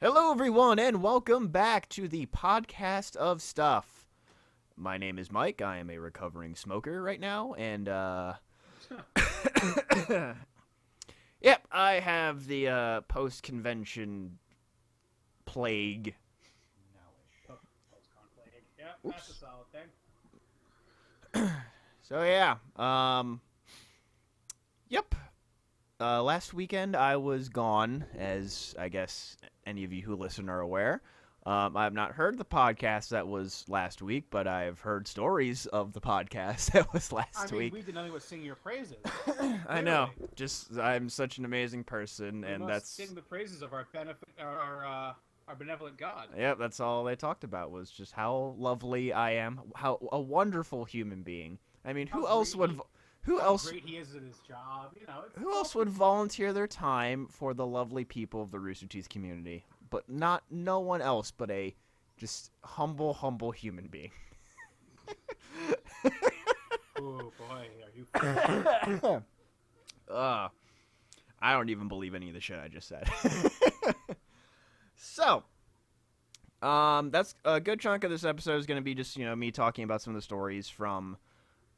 Hello, everyone, and welcome back to the podcast of stuff. My name is Mike. I am a recovering smoker right now, and yep, I have the post-convention plague. Post-con plague. Yeah, that's a solid thing. So yeah, yep. Last weekend I was gone, as I guess any of you who listen are aware. I have not heard the podcast that was last week, but I've heard stories of the podcast that was last week. We did nothing but sing your praises. I know. Just I'm such an amazing person, we and must that's sing the praises of our benevolent God. yeah. That's all they talked about was just how lovely I am, how a wonderful human being. I mean, who else would? Who How else? great he is at his job. You know, Who else would volunteer their time for the lovely people of the Rooster Teeth community? But no one else but a just humble human being. Oh boy, are you? I don't even believe any of the shit I just said. So, that's a good chunk of this episode is going to be just me talking about some of the stories from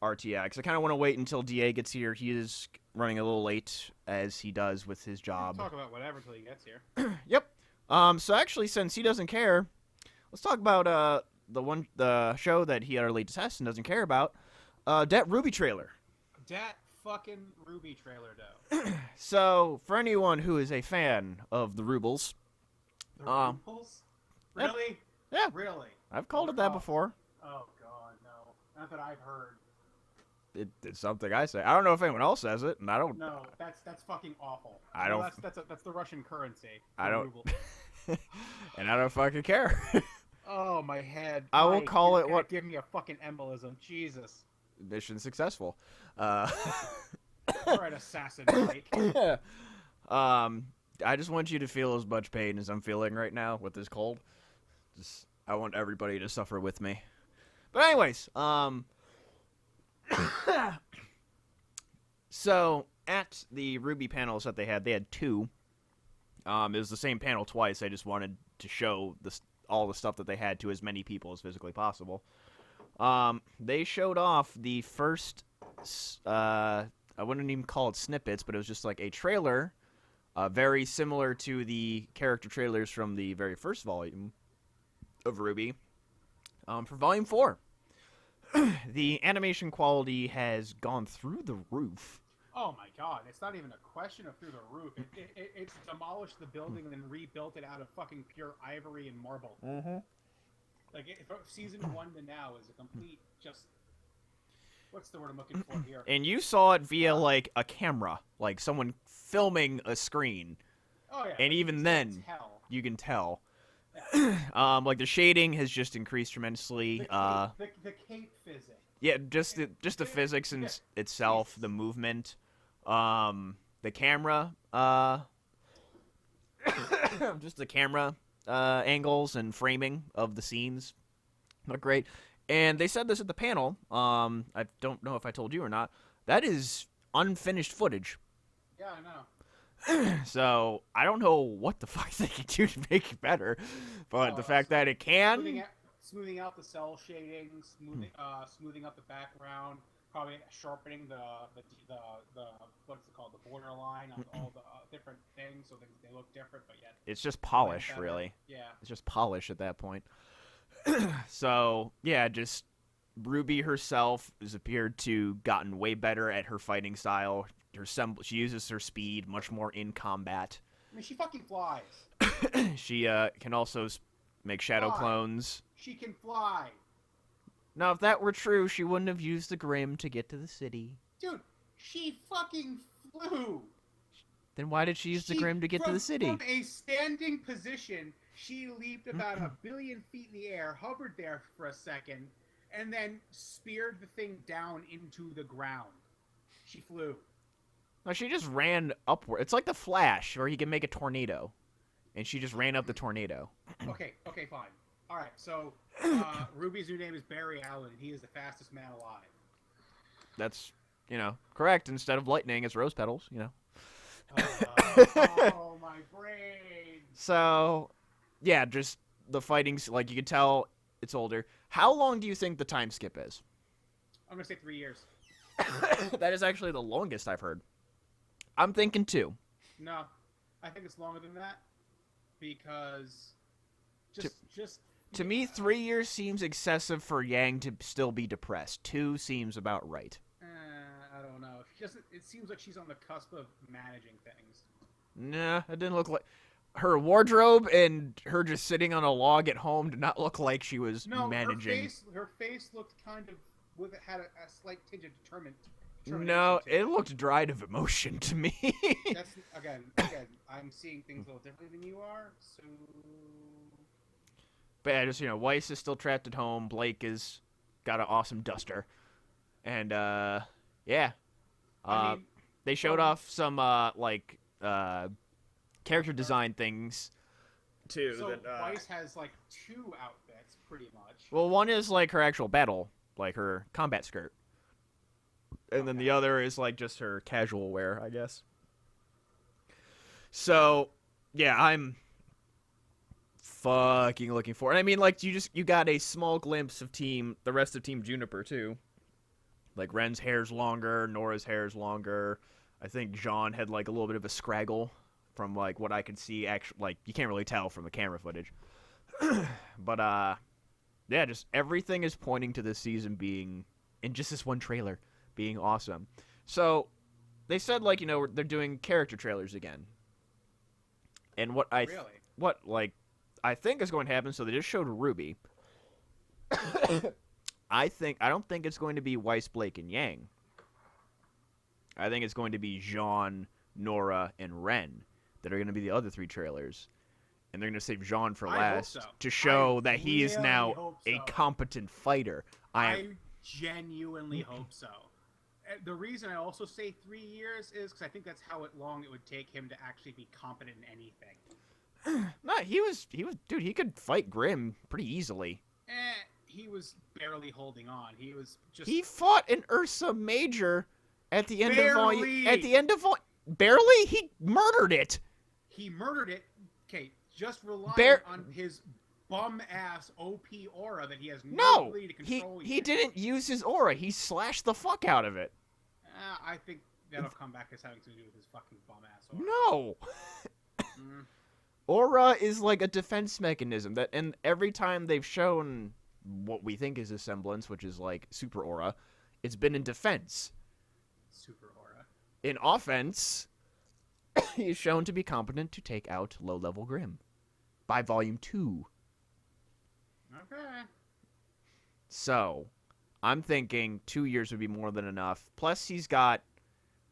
RTX. I kind of want to wait until DA gets here. He is running a little late, as he does with his job. Talk about whatever until he gets here. Yep. So actually, since he doesn't care, let's talk about the show that he utterly detests and doesn't care about. Dat Ruby trailer. Dat fucking Ruby trailer, though. So for anyone who is a fan of the Rubles, The Rubles? Really? Yeah. Really? I've called it that before. Oh god, no. Not that I've heard. It's something I say. I don't know if anyone else says it, and I don't. No, that's fucking awful. I don't. That's the Russian currency. I don't. Ruble. And I don't fucking care. Oh my head! I will Mike, call you're it gonna what. Give me a fucking embolism, Jesus! Mission successful. All right, assassin Mike. I just want you to feel as much pain as I'm feeling right now with this cold. I want everybody to suffer with me. But anyways, so at the Ruby panels that they had two. It was the same panel twice. I just wanted to show all the stuff that they had to as many people as physically possible. They showed off the first, I wouldn't even call it snippets, but it was just like a trailer, very similar to the character trailers from the very first volume of Ruby, for Volume 4. The animation quality has gone through the roof. Oh my god, it's not even a question of through the roof. It's demolished the building and then rebuilt it out of fucking pure ivory and marble. Mm-hmm. Like, season 1 to now is a complete just... What's the word I'm looking for here? And you saw it via, like, a camera. Like, someone filming a screen. Oh yeah. And even then, you can tell. Like, the shading has just increased tremendously. The cape physics. Yeah, just the physics in itself, the movement, the camera, just the camera angles and framing of the scenes look great. And they said this at the panel. I don't know if I told you or not. That is unfinished footage. Yeah, I know. So I don't know what the fuck they can do to make it better, but the fact that it can. Smoothing out the cell shading, smoothing out the background, probably sharpening the what's it called, the borderline on all the different things, so they look different, but yet it's just polish, really. Yeah, it's just polish at that point. So yeah, just Ruby herself has appeared to gotten way better at her fighting style. She uses her speed much more in combat. I mean, she fucking flies. She can also make shadow clones. She can fly. Now, if that were true, she wouldn't have used the Grim to get to the city. Dude, she fucking flew. Then why did she use the Grim to get to the city? From a standing position, she leaped about 1 billion feet in the air, hovered there for a second, and then speared the thing down into the ground. She flew. No, she just ran upward. It's like the Flash, where he can make a tornado. And she just ran up the tornado. Okay, fine. All right, so Ruby's new name is Barry Allen, and he is the fastest man alive. That's, correct. Instead of lightning, it's rose petals, Oh, my brain. So, yeah, just the fighting's like you could tell it's older. How long do you think the time skip is? I'm gonna say 3 years. That is actually the longest I've heard. I'm thinking 2. No, I think it's longer than that because To- just To me, 3 years seems excessive for Yang to still be depressed. 2 seems about right. I don't know. It seems like she's on the cusp of managing things. Nah, it didn't look like her wardrobe and her just sitting on a log at home did not look like she was No, managing. her face looked kind of had a slight tinge of determination No, to it looked dried of emotion to me. That's again. I'm seeing things a little differently than you are. So, But yeah, just Weiss is still trapped at home. Blake is got an awesome duster, and yeah, I mean, they showed off some character design things too. so that, Weiss has like 2 outfits, pretty much. well, one is like her actual battle, like her combat skirt, and then the other is like just her casual wear, I guess. So, yeah, I'm fucking looking for it. I mean, like you got a small glimpse of the rest of Team Juniper too. Like Ren's hair's longer, Nora's hair's longer. I think Jean had like a little bit of a scraggle from like what I could see. Actually, like you can't really tell from the camera footage. But yeah, just everything is pointing to this season being in just this one trailer being awesome. So they said like they're doing character trailers again. And what I think is going to happen. So they just showed Ruby. I don't think it's going to be Weiss, Blake, and Yang. I think it's going to be Jean, Nora, and Ren that are going to be the other 3 trailers. And they're going to save Jean for last to show that he is now a competent fighter. I genuinely hope so. The reason I also say 3 years is because I think that's how long it would take him to actually be competent in anything. No, he was, dude, he could fight Grimm pretty easily. He was barely holding on. He fought an Ursa Major at the end of volume. Barely? He murdered it. He murdered it. Okay, just relying on his bum-ass OP aura that he has no ability to control. He didn't use his aura. He slashed the fuck out of it. I think that'll come back as having to do with his fucking bum-ass aura. No. Aura is like a defense mechanism and every time they've shown what we think is a semblance, which is like super aura, it's been in defense. Super aura. In offense, he's shown to be competent to take out low-level Grimm by volume 2. Okay. So, I'm thinking 2 years would be more than enough. Plus, he's got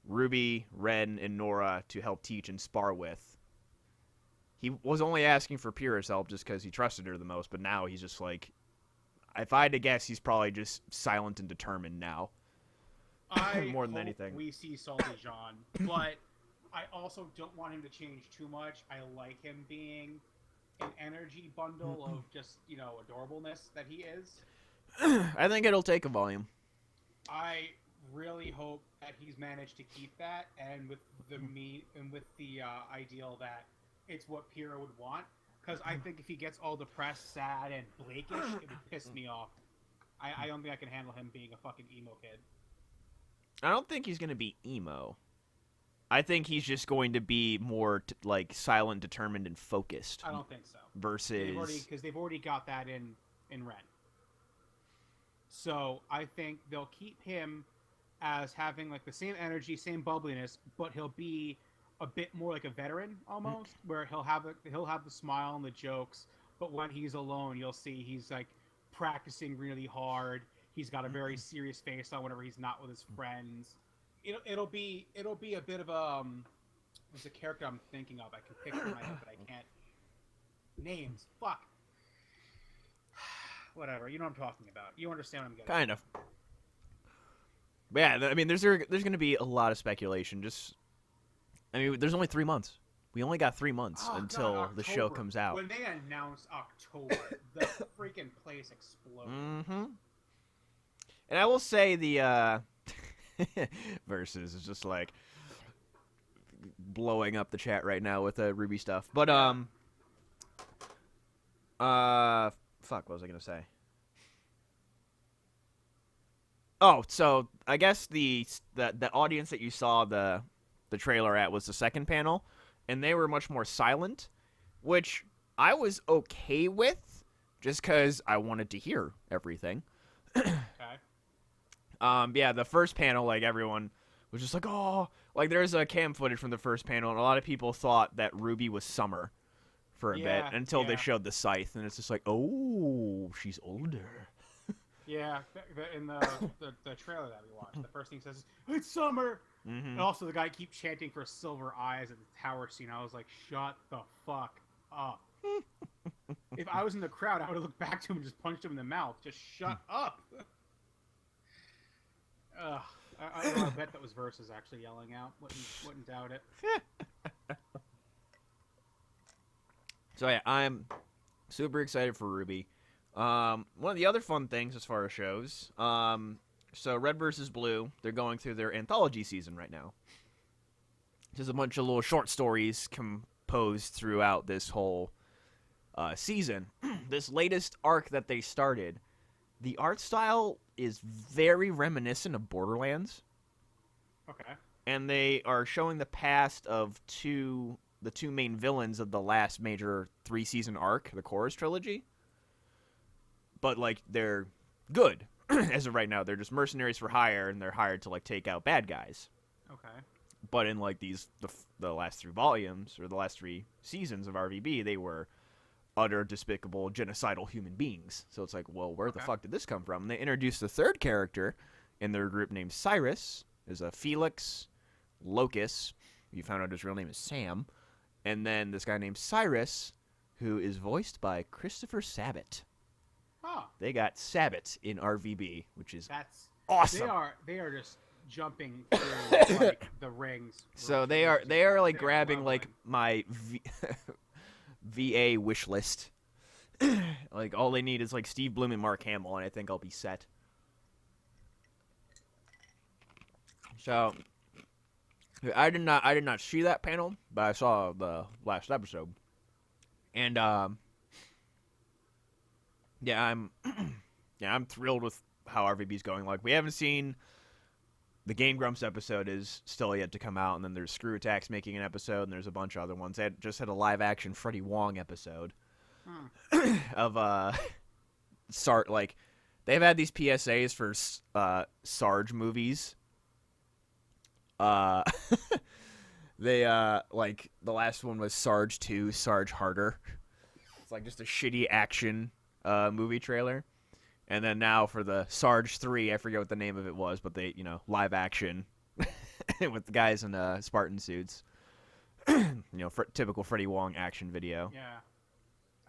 Ruby, Ren, and Nora to help teach and spar with. He was only asking for Pyrrha's help just because he trusted her the most, but now he's just like, if I had to guess, he's probably just silent and determined now. More than anything. We see Salty Jean, but I also don't want him to change too much. I like him being an energy bundle of just, adorableness that he is. I think it'll take a volume. I really hope that he's managed to keep that, and with the ideal that it's what Pyrrha would want. Because I think if he gets all depressed, sad, and Blake-ish, it would piss me off. I don't think I can handle him being a fucking emo kid. I don't think he's going to be emo. I think he's just going to be more silent, determined, and focused. I don't think so. Versus... Because they've already got that in Ren. So I think they'll keep him as having like the same energy, same bubbliness, but he'll be a bit more like a veteran almost, where he'll have the smile and the jokes, but when he's alone, you'll see he's like practicing really hard. He's got a very serious face on whenever he's not with his friends. It'll be a bit of there's a character I'm thinking of. I can picture in my head, but I can't. Names. Fuck. Whatever. You know what I'm talking about. You understand what I'm getting. Kind of. But yeah, I mean, there's going to be a lot of speculation. There's only 3 months. We only got 3 months until the show comes out. When they announced October, the freaking place exploded. Mm-hmm. And I will say the Versus is just like blowing up the chat right now with Ruby stuff. But Fuck, what was I gonna say? Oh, so I guess the audience that you saw the trailer at was the second panel, and they were much more silent, which I was okay with, just because I wanted to hear everything. Okay. Yeah, the first panel, like everyone was just like, oh, like there's a cam footage from the first panel, and a lot of people thought that Ruby was Summer for a bit until they showed the scythe, and it's just like, oh, she's older. Yeah, in the trailer that we watched, the first thing he says is, "It's summer," and also the guy keeps chanting for silver eyes at the tower scene. I was like, "Shut the fuck up!" If I was in the crowd, I would have looked back to him and just punched him in the mouth. Just shut up. I bet that was Versus actually yelling out. Wouldn't doubt it. So yeah, I'm super excited for Ruby. One of the other fun things as far as shows, so Red vs. Blue, they're going through their anthology season right now. There's a bunch of little short stories composed throughout this whole season. This latest arc that they started, the art style is very reminiscent of Borderlands. Okay. And they are showing the past of the two main villains of the last major 3-season arc, the Chorus trilogy. But, like, they're good as of right now. They're just mercenaries for hire, and they're hired to, like, take out bad guys. Okay. But in, like, the last 3 volumes, or the last 3 seasons of RVB, they were utter, despicable, genocidal human beings. So it's like, well, where the fuck did this come from? And they introduced the third character in their group named Cyrus. Is a Felix Locus. You found out his real name is Sam. And then this guy named Cyrus, who is voiced by Christopher Sabat. Huh. They got Sabat in RVB, which is That's awesome. They are just jumping through like the rings. So they are like grabbing like my VA wish list. Like all they need is like Steve Blum and Mark Hamill, and I think I'll be set. So I did not see that panel, but I saw the last episode, and yeah, I'm thrilled with how RVB's going. Like, we haven't seen the Game Grumps episode is still yet to come out, and then there's Screw Attacks making an episode, and there's a bunch of other ones. They just had a live action Freddie Wong episode of like they've had these PSAs for Sarge movies. They like the last one was Sarge 2, Sarge Harder. It's like just a shitty action movie trailer. And then now for the Sarge 3, I forget what the name of it was, but they, live action with the guys in Spartan suits. Typical Freddie Wong action video. Yeah.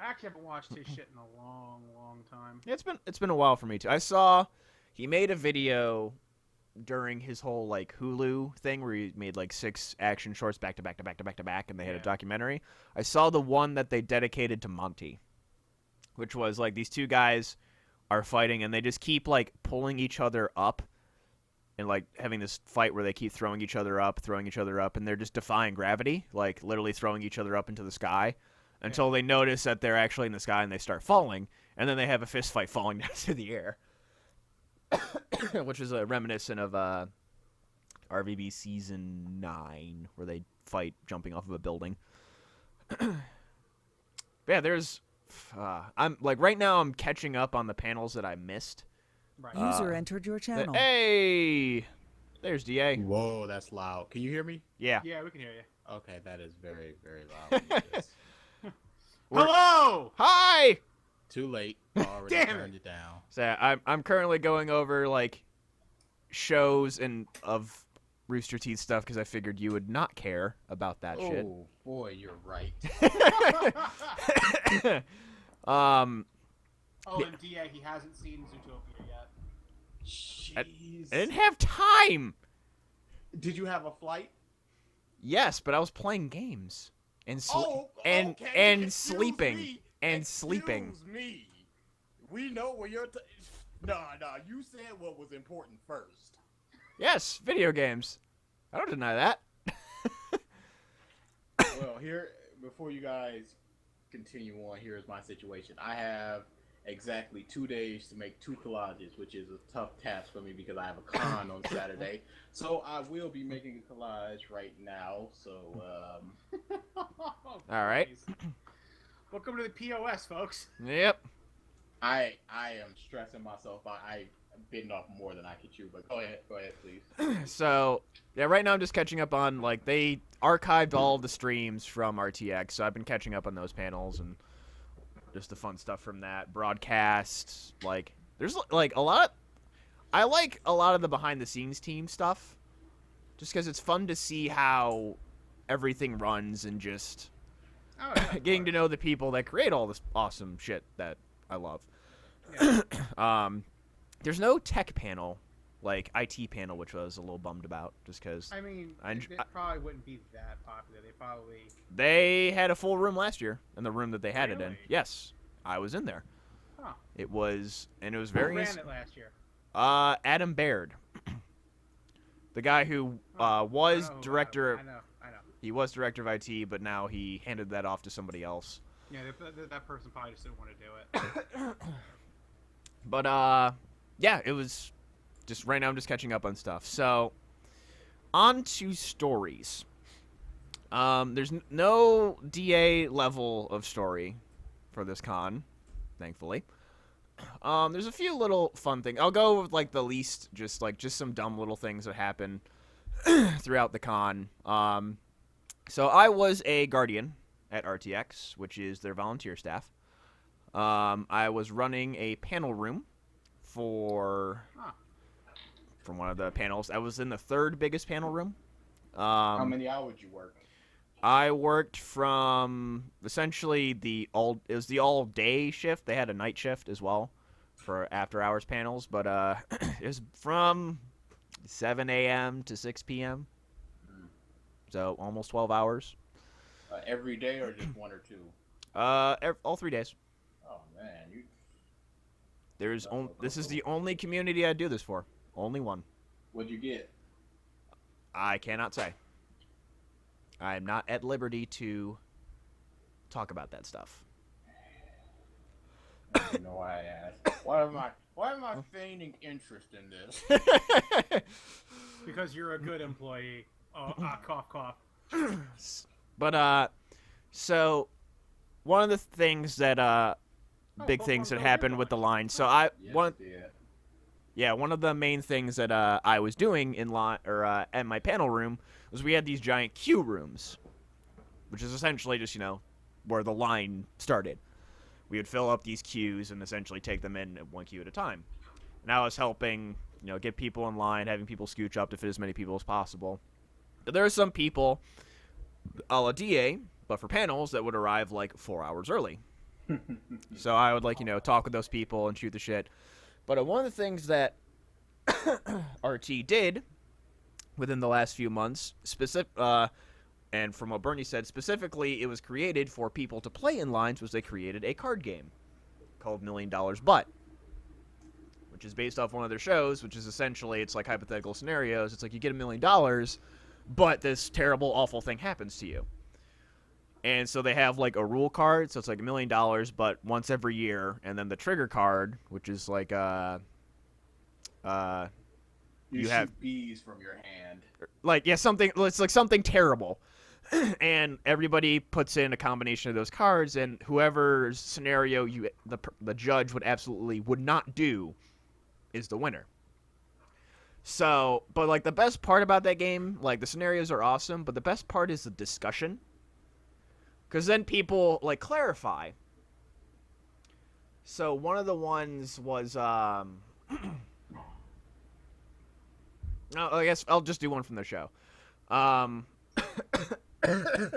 I actually haven't watched his shit in a long, long time. Yeah, it's been a while for me too. I saw he made a video during his whole like Hulu thing where he made like 6 action shorts back to back to back to back to back, and they had a documentary. I saw the one that they dedicated to Monty, which was like these two guys are fighting and they just keep like pulling each other up and like having this fight where they keep throwing each other up, and they're just defying gravity, like literally throwing each other up into the sky until they notice that they're actually in the sky and they start falling, and then they have a fist fight falling down through the air. Which is a reminiscent of RVB season 9, where they fight jumping off of a building. Yeah, there's I'm like right now I'm catching up on the panels that I missed. Right. User entered your channel. Hey, there's DA. Whoa, that's loud. Can you hear me? Yeah. Yeah, we can hear you. Okay, that is very, very loud. Hello! Hi. Too late. Already Damn turned it. it down. So I'm currently going over like shows and of Rooster Teeth stuff because I figured you would not care about that shit. Oh boy, you're right. Oh, and DA, he hasn't seen Zootopia yet. Jeez. I didn't have time. Did you have a flight? Yes, but I was playing games and Okay. and Excuse sleeping me. and sleeping. Excuse me. We know where you're. No. You said what was important first. Yes, video games. I don't deny that. Well, here before you guys continue on, here is my situation. I have exactly 2 days to make 2 collages, which is a tough task for me because I have a con on Saturday. So I will be making a collage right now. So, All right. Welcome to the POS, folks. Yep. I am stressing myself out. I've bitten off more than I can chew, but go ahead, please. So, yeah, right now I'm just catching up on, like, they archived all the streams from RTX, so I've been catching up on those panels and just the fun stuff from that. Broadcasts, like, there's, like, I like a lot of the behind-the-scenes team stuff, just because it's fun to see how everything runs and just Oh, yeah, getting to know the people that create all this awesome shit that I love. Yeah. There's no tech panel, like IT panel, which I was a little bummed about, just because I mean, I- it probably wouldn't be that popular. they had a full room last year in the room that they had it in. Really? Yes, I was in there. Huh. It was Who very ran it last year? Adam Baird, the guy who Oh, was I know who- director. I know. He was director of IT, but now he handed that off to somebody else. Yeah, that person probably just didn't want to do it. But yeah, it was just right now. I'm just catching up on stuff. So, on to stories. There's no DA level of story for this con, thankfully. There's a few little fun things. I'll go with like the least, just some dumb little things that happen throughout the con. So I was a guardian at RTX, which is their volunteer staff. I was running a panel room for from one of the panels. I was in the third biggest panel room. How many hours you work? I worked from essentially it was the all day shift. They had a night shift as well for after hours panels, but it was from 7 a.m. to 6 p.m. So almost 12 hours. Every day or just one or two? All 3 days. Oh man, you. This is the only community I do this for. Only one. What'd you get? I cannot say. I am not at liberty to talk about that stuff. I don't know why I asked. Why am I feigning interest in this? Because you're a good employee. Oh, cough, cough. But so one of the things that big Pokemon things that Go happened did with the launch. line. So one of the main things that I was doing in line or at my panel room was we had these giant queue rooms, which is essentially just where the line started. We would fill up these queues and essentially take them in one queue at a time. And I was helping get people in line, having people scooch up to fit as many people as possible. But there are some people, a la DA, but for panels that would arrive like 4 hours early. So I would talk with those people and shoot the shit. But one of the things that RT did within the last few months, and from what Bernie said, specifically it was created for people to play in lines, was they created a card game called $1 Million Butt, which is based off one of their shows, which is essentially, it's like hypothetical scenarios. It's like you get $1 million, but this terrible, awful thing happens to you. And so they have like a rule card, so it's like $1 million, but once every year, and then the trigger card, which is like you you shoot have bees from your hand. it's like something terrible. And everybody puts in a combination of those cards, and whoever's scenario the judge would not do is the winner. So, but like the best part about that game, like the scenarios are awesome, but the best part is the discussion. Because then people like clarify. So one of the ones was no, I guess I'll just do one from the show.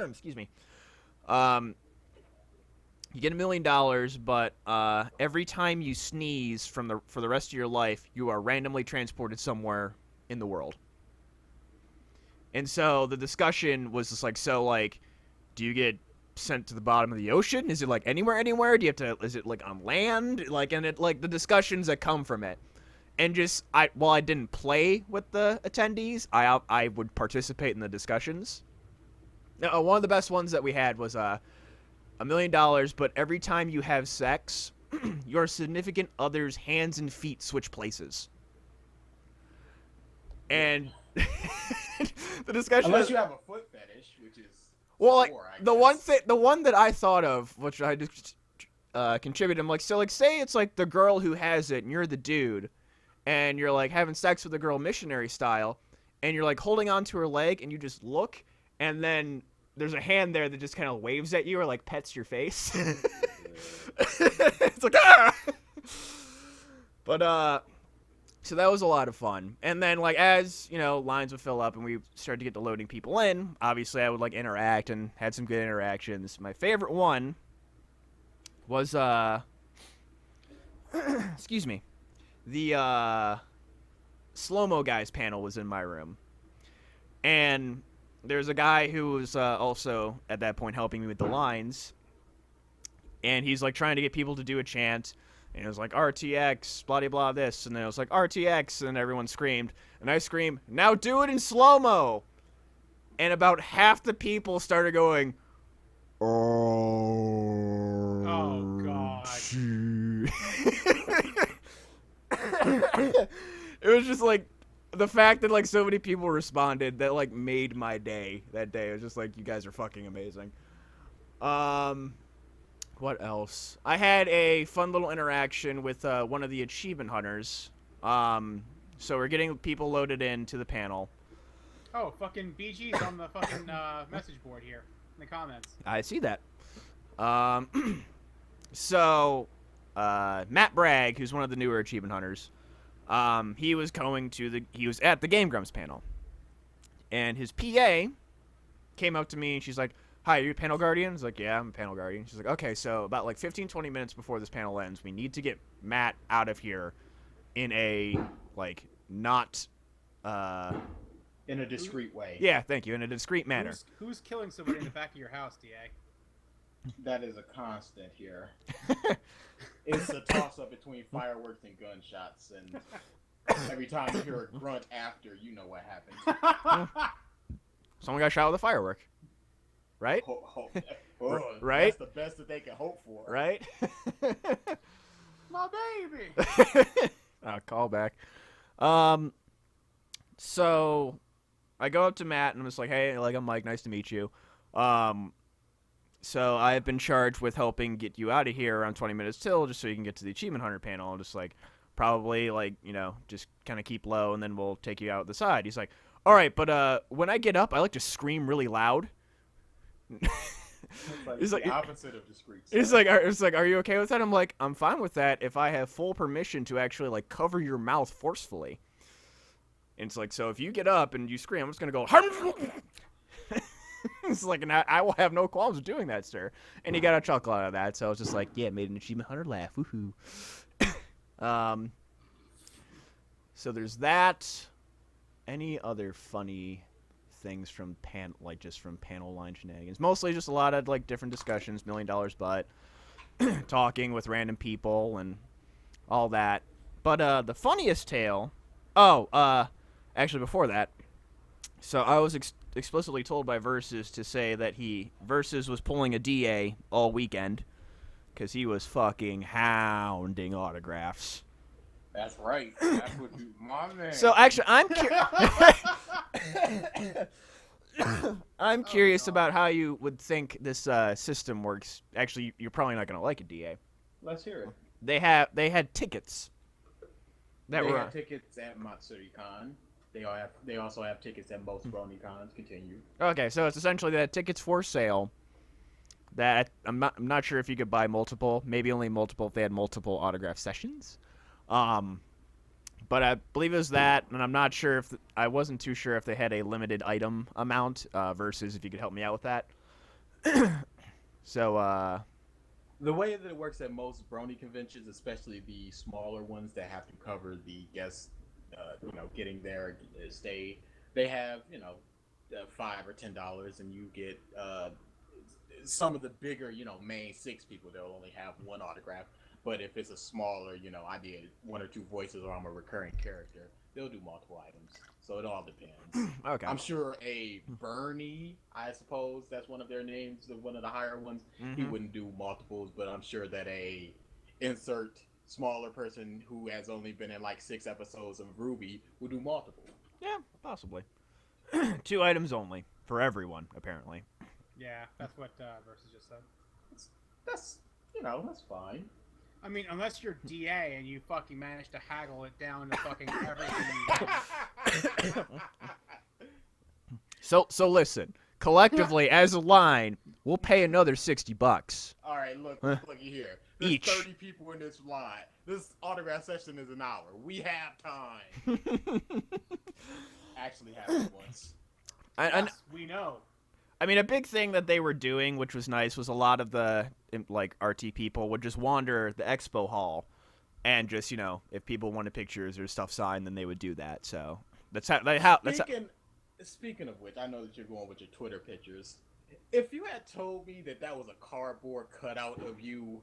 Excuse me. You get $1 million, but every time you sneeze for the rest of your life, you are randomly transported somewhere in the world. And so the discussion was just like, do you get sent to the bottom of the ocean? Is it like anywhere? Do you have to? Is it like on land? And it the discussions that come from it. And while I didn't play with the attendees, I would participate in the discussions. Now, one of the best ones that we had was $1 million, but every time you have sex, your significant other's hands and feet switch places. And the discussion Unless you have a foot fetish, which is well, like sore, I the guess. one that I thought of, which I just contributed. I'm like, so like, say it's like the girl who has it, and you're the dude, and you're like having sex with the girl missionary style, and you're like holding onto her leg, and you just look, and then there's a hand there that just kind of waves at you or like pets your face. It's like ah. But so that was a lot of fun. And then, like, as, you know, lines would fill up and we started to get to loading people in, obviously I would, like, interact and had some good interactions. My favorite one was, excuse me, the, slow-mo guys panel was in my room. And there's a guy who was also, at that point, helping me with the lines. And he's, like, trying to get people to do a chant. And it was like, RTX, blah, blah, blah, this. And then it was like, RTX, and everyone screamed. And I screamed, now do it in slow-mo. And about half the people started going, Oh, God. It was just like, the fact that, like, so many people responded, that, like, made my day that day. It was just like, you guys are fucking amazing. What else? I had a fun little interaction with one of the achievement hunters. So we're getting people loaded into the panel. Oh, fucking BG's on the fucking message board here in the comments. I see that. So Matt Bragg, who's one of the newer achievement hunters, he was at the Game Grumps panel, and his PA came up to me and she's like, hi, are you a panel guardian? I was like, yeah, I'm a panel guardian. She's like, okay, so about like 15-20 minutes before this panel ends, we need to get Matt out of here in a, like, not, In a discreet way. yeah, thank you, in a discreet manner. Who's killing somebody in the back of your house, DA? That is a constant here. It's a toss-up between fireworks and gunshots, and every time you hear a grunt after, you know what happened. Someone got shot with a firework. Right? Right? That's the best that they can hope for. Right? My baby! Call back. So I go up to Matt and I'm just like, hey, like, I'm Mike, nice to meet you. So I've been charged with helping get you out of here around 20 minutes till, just so you can get to the Achievement Hunter panel. And just like, probably, like, you know, just kind of keep low and then we'll take you out the side. He's like, all right, but when I get up, I like to scream really loud. It's like the opposite of discreet. It's like, are you okay with that? I'm like, I'm fine with that if I have full permission to actually, like, cover your mouth forcefully. And it's like, so if you get up and you scream, I'm just gonna go. It's like, and I will have no qualms with doing that, sir. And he got a chuckle out of that, so I was just like, yeah, made an Achievement Hunter laugh, woohoo. So there's that. Any other funny things from from panel line shenanigans? Mostly just a lot of, like, different discussions, $1 million butt, talking with random people and all that. But the funniest tale. Actually, before that, so I was explicitly told by Versus to say that Versus was pulling a DA all weekend because he was fucking hounding autographs. That's right. That would be my man. So actually, I'm curious about how you would think this system works. Actually, you're probably not gonna like it, DA. Let's hear it. They had tickets. They have tickets at MatsuriCon. They also have tickets at most BronyCons. Continue. Okay, so it's essentially they had tickets for sale. That I'm not sure if you could buy multiple. Maybe only multiple if they had multiple autograph sessions. But I believe it was that, and I'm not sure if I wasn't too sure if they had a limited item amount. Versus if you could help me out with that. So the way that it works at most Brony conventions, especially the smaller ones that have to cover the guests, getting there, stay, they have, $5 or $10, and you get some of the bigger, main 6 people, they'll only have one autograph. But if it's a smaller, I did 1 or 2 voices or I'm a recurring character, they'll do multiple items. So it all depends. Okay. I'm sure a Bernie, I suppose that's one of their names, one of the higher ones. He Mhm. wouldn't do multiples, but I'm sure that a insert smaller person who has only been in like 6 episodes of RWBY will do multiple. Yeah, possibly. 2 items only for everyone, apparently. Yeah, that's what Versus just said. That's that's fine. I mean, unless you're DA and you fucking manage to haggle it down to fucking everything you want. So listen. Collectively, as a line, we'll pay another $60. All right, look here. There's Each. 30 people in this line. This autograph session is an hour. We have time. Actually happened once. Yes, we know. I mean, a big thing that they were doing, which was nice, was a lot of the like RT people would just wander the expo hall, and just if people wanted pictures or stuff signed, then they would do that. So that's how. Speaking of which, I know that you're going with your Twitter pictures. If you had told me that was a cardboard cutout of you,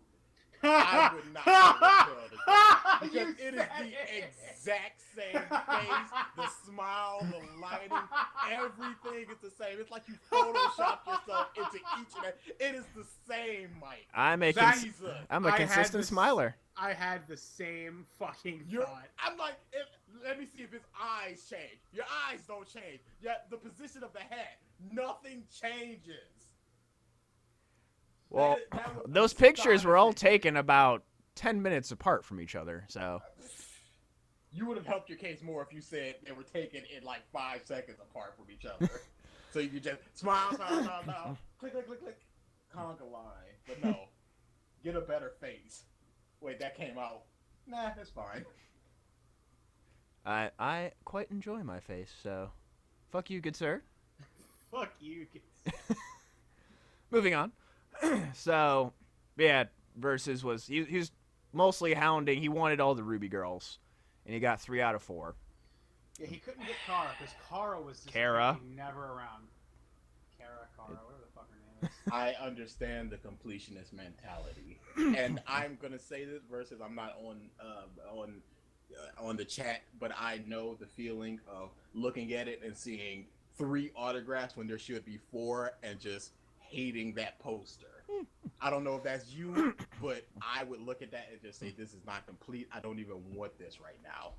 I would not be able to tell the difference, because it is the exact same face, the smile, the lighting, everything is the same. It's like you photoshopped yourself into each and every. It is the same, Mike. I'm a consistent smiler. I had the same fucking thought. I'm like, let me see if his eyes change. Your eyes don't change. Yet the position of the head, nothing changes. Well, those pictures were all taken about 10 minutes apart from each other, so. You would have helped your case more if you said they were taken in like 5 seconds apart from each other. So you could just smile, click, click, click, click, conga line. But no, get a better face. Wait, that came out. Nah, that's fine. I quite enjoy my face, so fuck you, good sir. Fuck you. Moving on. So, yeah, Versus was he was mostly hounding. He wanted all the Ruby girls, and he got 3 out of 4. Yeah, he couldn't get Kara because Kara was just Kara. never around. Kara, whatever the fuck her name is. I understand the completionist mentality, and I'm gonna say this Versus. I'm not on the chat, but I know the feeling of looking at it and seeing 3 autographs when there should be 4, and just hating that poster. I don't know if that's you, but I would look at that and just say, this is not complete. I don't even want this right now.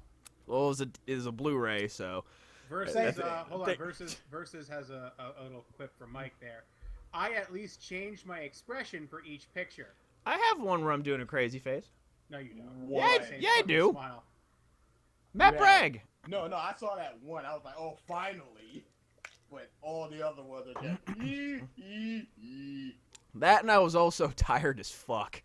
Well, it is a Blu-ray, so. Versus, hold on. Versus has a little clip from Mike there. I at least changed my expression for each picture. I have one where I'm doing a crazy face. No, you don't. Yeah, I do. Smile. Matt Bragg. No, I saw that one. I was like, oh, finally. But all the other ones are just That, and I was also tired as fuck.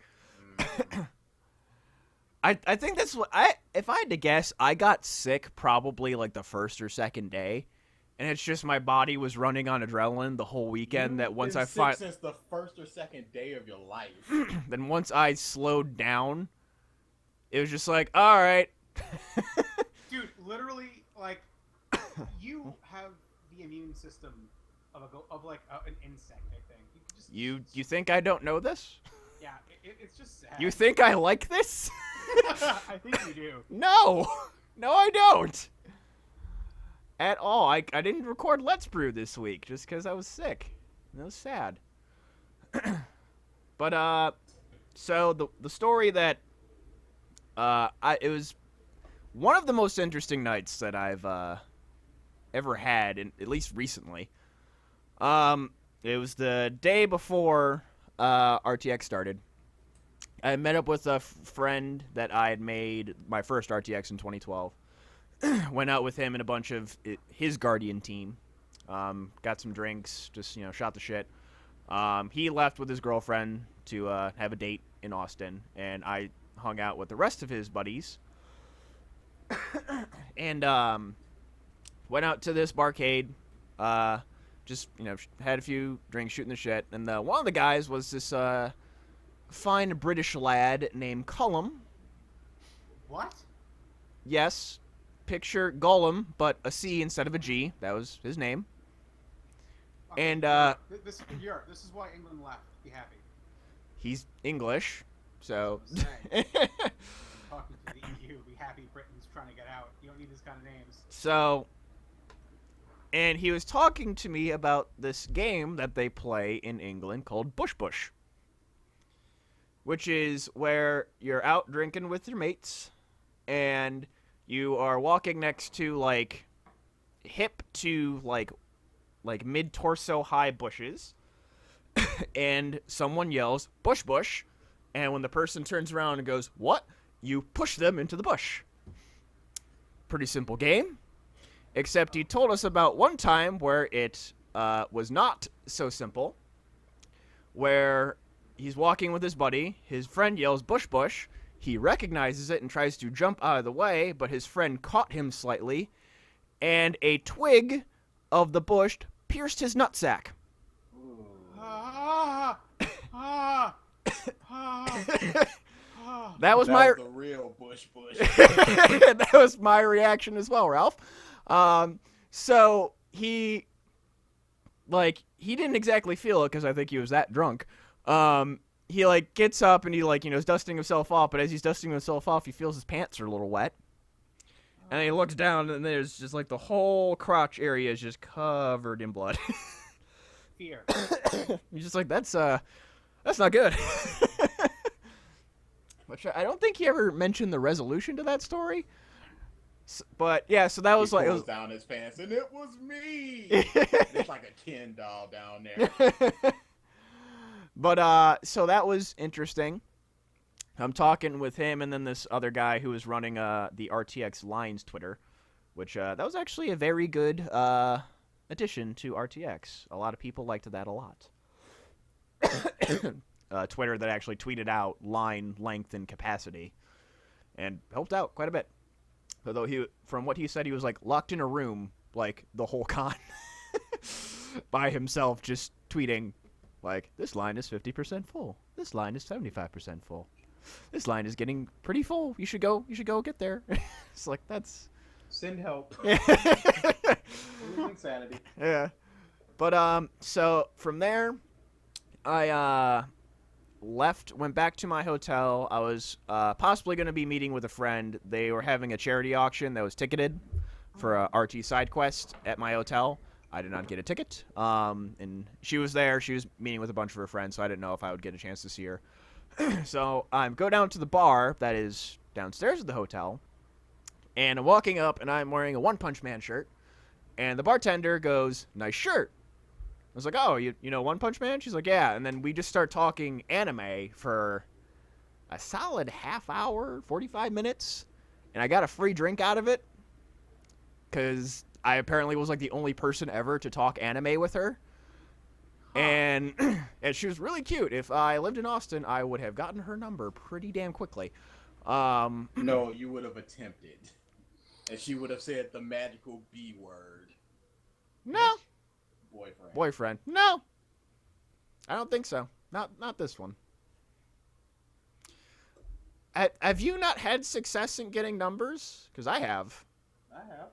I think that's what if I had to guess, I got sick probably like the first or second day, and it's just my body was running on adrenaline the whole weekend. That once I since the first or second day of your life. Then once I slowed down, it was just like, all right. Dude, literally, like, you have the immune system of an insect. I think you think I don't know this? Yeah, it's just sad. You think I like this? I think you do. No, I don't. At all. I didn't record Let's Brew this week just because I was sick. It was sad. But so the story that it was one of the most interesting nights that I've ever had, at least recently. It was the day before RTX started. I met up with a friend that I had made my first RTX in 2012. Went out with him and a bunch of his Guardian team. Got some drinks, just shot the shit. He left with his girlfriend to have a date in Austin, and I hung out with the rest of his buddies. And went out to this barcade. Just had a few drinks, shooting the shit, and one of the guys was this fine British lad named Cullum. What? Yes, picture Gollum, but a C instead of a G. That was his name. Okay, And this is Europe. This is why England left. Be happy. he's English, so. Talking to the EU. you. Be happy Britain's trying to get out. You don't need these kind of names. So, and he was talking to me about this game that they play in England called Bush Bush, which is where you're out drinking with your mates, and you are walking next to, like, hip to, like mid-torso high bushes, and someone yells, "Bush Bush," and when the person turns around and goes, "What?" you push them into the bush. Pretty simple game, except he told us about one time where it was not so simple, where he's walking with his buddy, his friend yells, "Bush Bush," he recognizes it and tries to jump out of the way, but his friend caught him slightly, and a twig of the bush pierced his nutsack. That was the real Bush Bush. That was my reaction as well, Ralph. So he didn't exactly feel it because I think he was that drunk. He like gets up and he is dusting himself off, but as he's dusting himself off, he feels his pants are a little wet. And he looks down, and there's just, like, the whole crotch area is just covered in blood. Fear. He's just like, that's not good. Which I don't think he ever mentioned the resolution to that story. But, yeah, so that was he like... pulls down his pants, and it was me! It's like a Ken doll down there. But, so that was interesting. I'm talking with him and then this other guy who was running the RTX Lines Twitter, which that was actually a very good addition to RTX. A lot of people liked that a lot. Twitter that actually tweeted out line length and capacity and helped out quite a bit. Although from what he said, he was like locked in a room like the whole con by himself, just tweeting like, "This line is 50% full. This line is 75% full. This line is getting pretty full. You should go get there." It's like, that's... Send help. Insanity. Yeah. But, so from there, I, went back to my hotel. I was, possibly going to be meeting with a friend. They were having a charity auction that was ticketed for a RT side quest at my hotel. I did not get a ticket. And she was there. She was meeting with a bunch of her friends, so I didn't know if I would get a chance to see her. So I go down to the bar that is downstairs at the hotel, and I'm walking up, and I'm wearing a One Punch Man shirt, and the bartender goes, "Nice shirt." I was like, "Oh, you know One Punch Man?" She's like, "Yeah." And then we just start talking anime for a solid half hour, 45 minutes, and I got a free drink out of it, because I apparently was like the only person ever to talk anime with her. And she was really cute. If I lived in Austin, I would have gotten her number pretty damn quickly. No, you would have attempted. And she would have said the magical B word. No. Boyfriend. No. I don't think so. Not this one. Have you not had success in getting numbers? Because I have. I have.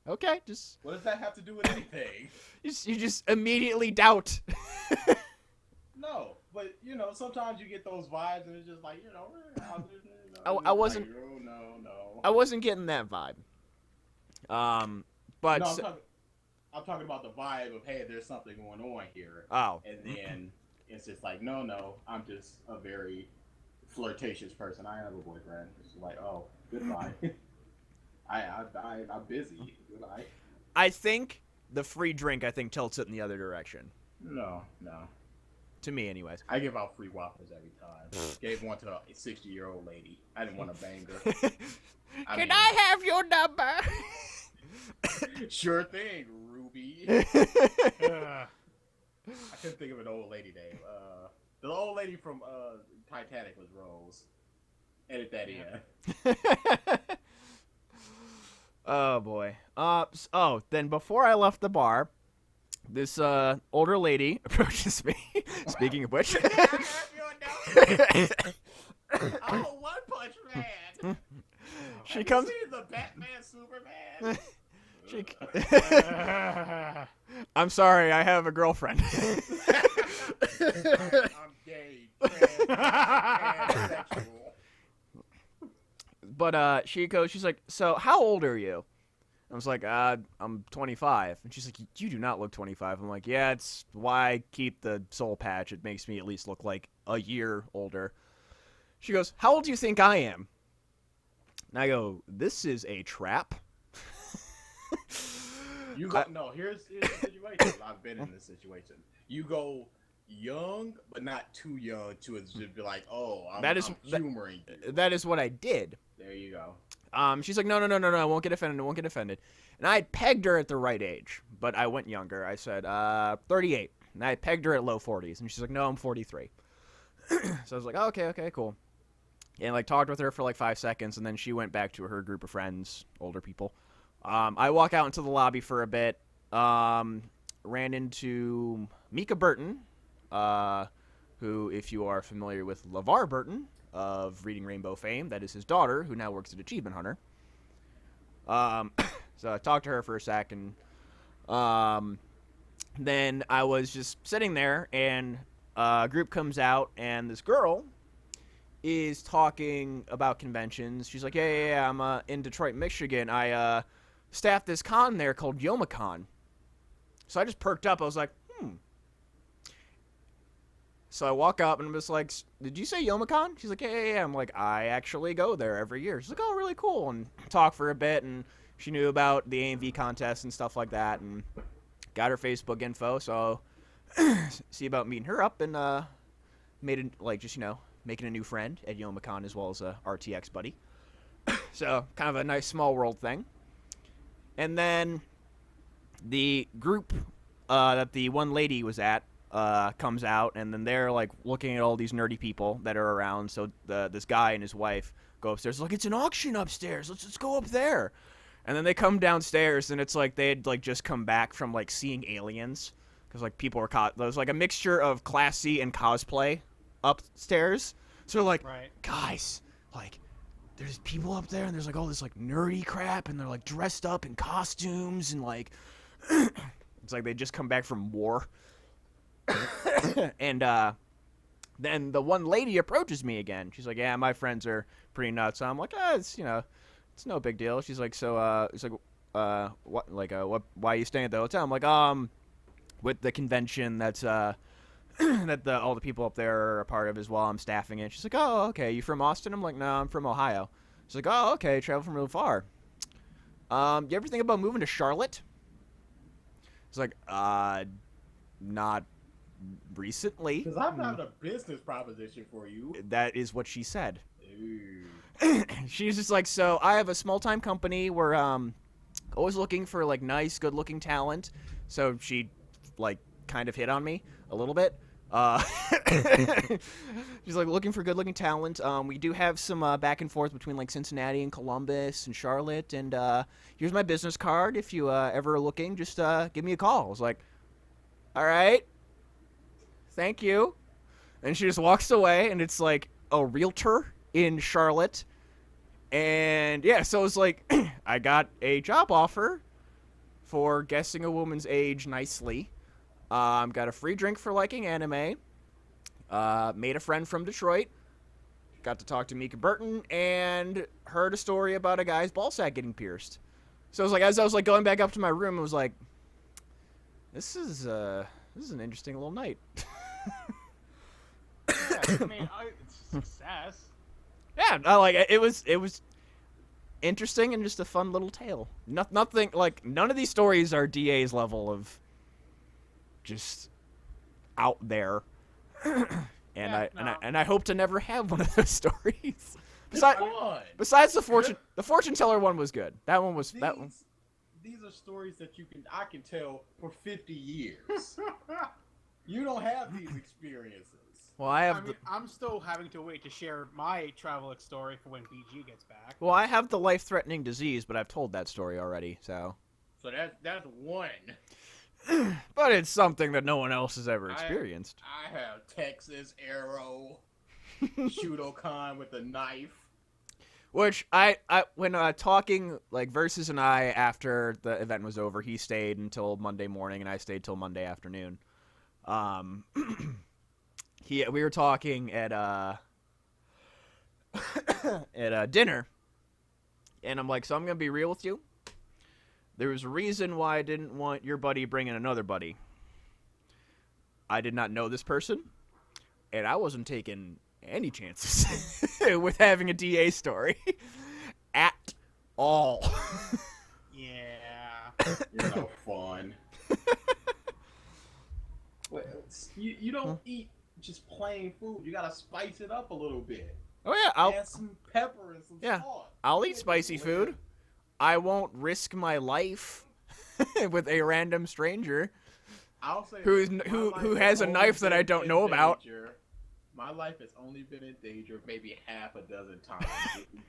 Okay, just... What does that have to do with anything? You just immediately doubt. No, but, sometimes you get those vibes, and it's just like, I wasn't... Like, oh, no. I wasn't getting that vibe. But... No, I'm talking about the vibe of, hey, there's something going on here. Oh. And then it's just like, no, I'm just a very flirtatious person. I have a boyfriend. It's like, oh, goodbye. I'm busy. Goodbye. I think the free drink, tilts it in the other direction. No. To me, anyways. I give out free waffles every time. Gave one to a 60-year-old lady. I didn't want to bang her. Can I have your number? Sure thing, Ruby. I couldn't think of an old lady name. The old lady from Titanic was Rose. Edit that in. Oh boy. Then before I left the bar, this older lady approaches me. Speaking of which, oh, One Punch Man. She comes. Have you seen the Batman Superman? I'm sorry, I have a girlfriend. I'm gay, transsexual. But she's like, so how old are you? I was like, I'm 25. And she's like, you do not look 25. I'm like, yeah, it's why I keep the soul patch. It makes me at least look like a year older. She goes, how old do you think I am? And I go, this is a trap. You go, no, here's the situation. I've been in this situation. You go young, but not too young to just be like, oh, I'm humoring you. That is what I did. There you go. She's like, no, I won't get offended. And I had pegged her at the right age, but I went younger. I said, 38. And I pegged her at low 40s. And she's like, no, I'm 43. So I was like, oh, okay, cool. And, like, talked with her for, like, 5 seconds, and then she went back to her group of friends, older people. I walk out into the lobby for a bit, ran into Mika Burton, who, if you are familiar with LeVar Burton of Reading Rainbow fame, that is his daughter, who now works at Achievement Hunter. So I talked to her for a sec, and then I was just sitting there, and a group comes out, and this girl is talking about conventions. She's like, yeah, I'm in Detroit, Michigan. I staffed this con there called Youmacon. So I just perked up. I was like, So I walk up and I'm just like, did you say Youmacon? She's like, yeah. I'm like, I actually go there every year. She's like, oh, really cool. And talk for a bit, and she knew about the AMV contest and stuff like that, and got her Facebook info. So see about meeting her up, and making a new friend at Youmacon as well as a RTX buddy. So kind of a nice small world thing. And then the group that the one lady was at comes out, and then they're like looking at all these nerdy people that are around. So this guy and his wife go upstairs. Like, it's an auction upstairs. Let's go up there. And then they come downstairs, and it's like they had like just come back from like seeing aliens, because like people were there was like a mixture of classy and cosplay upstairs. So they're like, right. Guys, like, there's people up there, and there's like all this like nerdy crap, and they're like dressed up in costumes, and like it's like they just come back from war. And then the one lady approaches me again. She's like, yeah, my friends are pretty nuts. So I'm like, it's it's no big deal. She's like, so it's like, why are you staying at the hotel? I'm like, with the convention that's that all the people up there are a part of as well. I'm staffing it. She's like, oh, okay. You from Austin? I'm like, no, I'm from Ohio. She's like, oh, okay. Travel from real far. You ever think about moving to Charlotte? It's like, not recently. Because I'm not a business proposition for you. That is what she said. Ooh. She's just like, so I have a small-time company. We're always looking for like nice, good-looking talent. So she like kind of hit on me a little bit. She's like looking for good-looking talent. We do have some back and forth between like Cincinnati and Columbus and Charlotte. And here's my business card. If you ever are looking, just give me a call. I was like, all right, thank you. And she just walks away, and it's like a realtor in Charlotte. And yeah, so it's like I got a job offer for guessing a woman's age nicely. Got a free drink for liking anime. Made a friend from Detroit. Got to talk to Mika Burton, and heard a story about a guy's ballsack getting pierced. So it was like, as I was like going back up to my room, I was like, this is an interesting little night. Yeah, I mean, it's success. Yeah, I like it. It was interesting and just a fun little tale. Nothing like, none of these stories are DA's level of just out there. And I hope to never have one of those stories. Besides the fortune teller one was good. That one was that one. These are stories that I can tell for 50 years. You don't have these experiences. Well, I'm still having to wait to share my travel story for when BG gets back. Well, I have the life-threatening disease, but I've told that story already, so. So that's one. But it's something that no one else has ever experienced. I have Texas Arrow, Shudokan with a knife. Which I when talking like Versus and I after the event was over, he stayed until Monday morning and I stayed till Monday afternoon. We were talking at at dinner, And I'm like, so I'm going to be real with you. There was a reason why I didn't want your buddy bringing another buddy. I did not know this person, and I wasn't taking any chances with having a DA story at all. Yeah. You're no fun. Well, you don't eat just plain food. You gotta spice it up a little bit. Oh yeah, Add some pepper and some salt. I'll You eat can't spicy just live. food. I won't risk my life with a random stranger. I'll say Who has a knife that I don't know about. My life has only been in danger maybe half a dozen times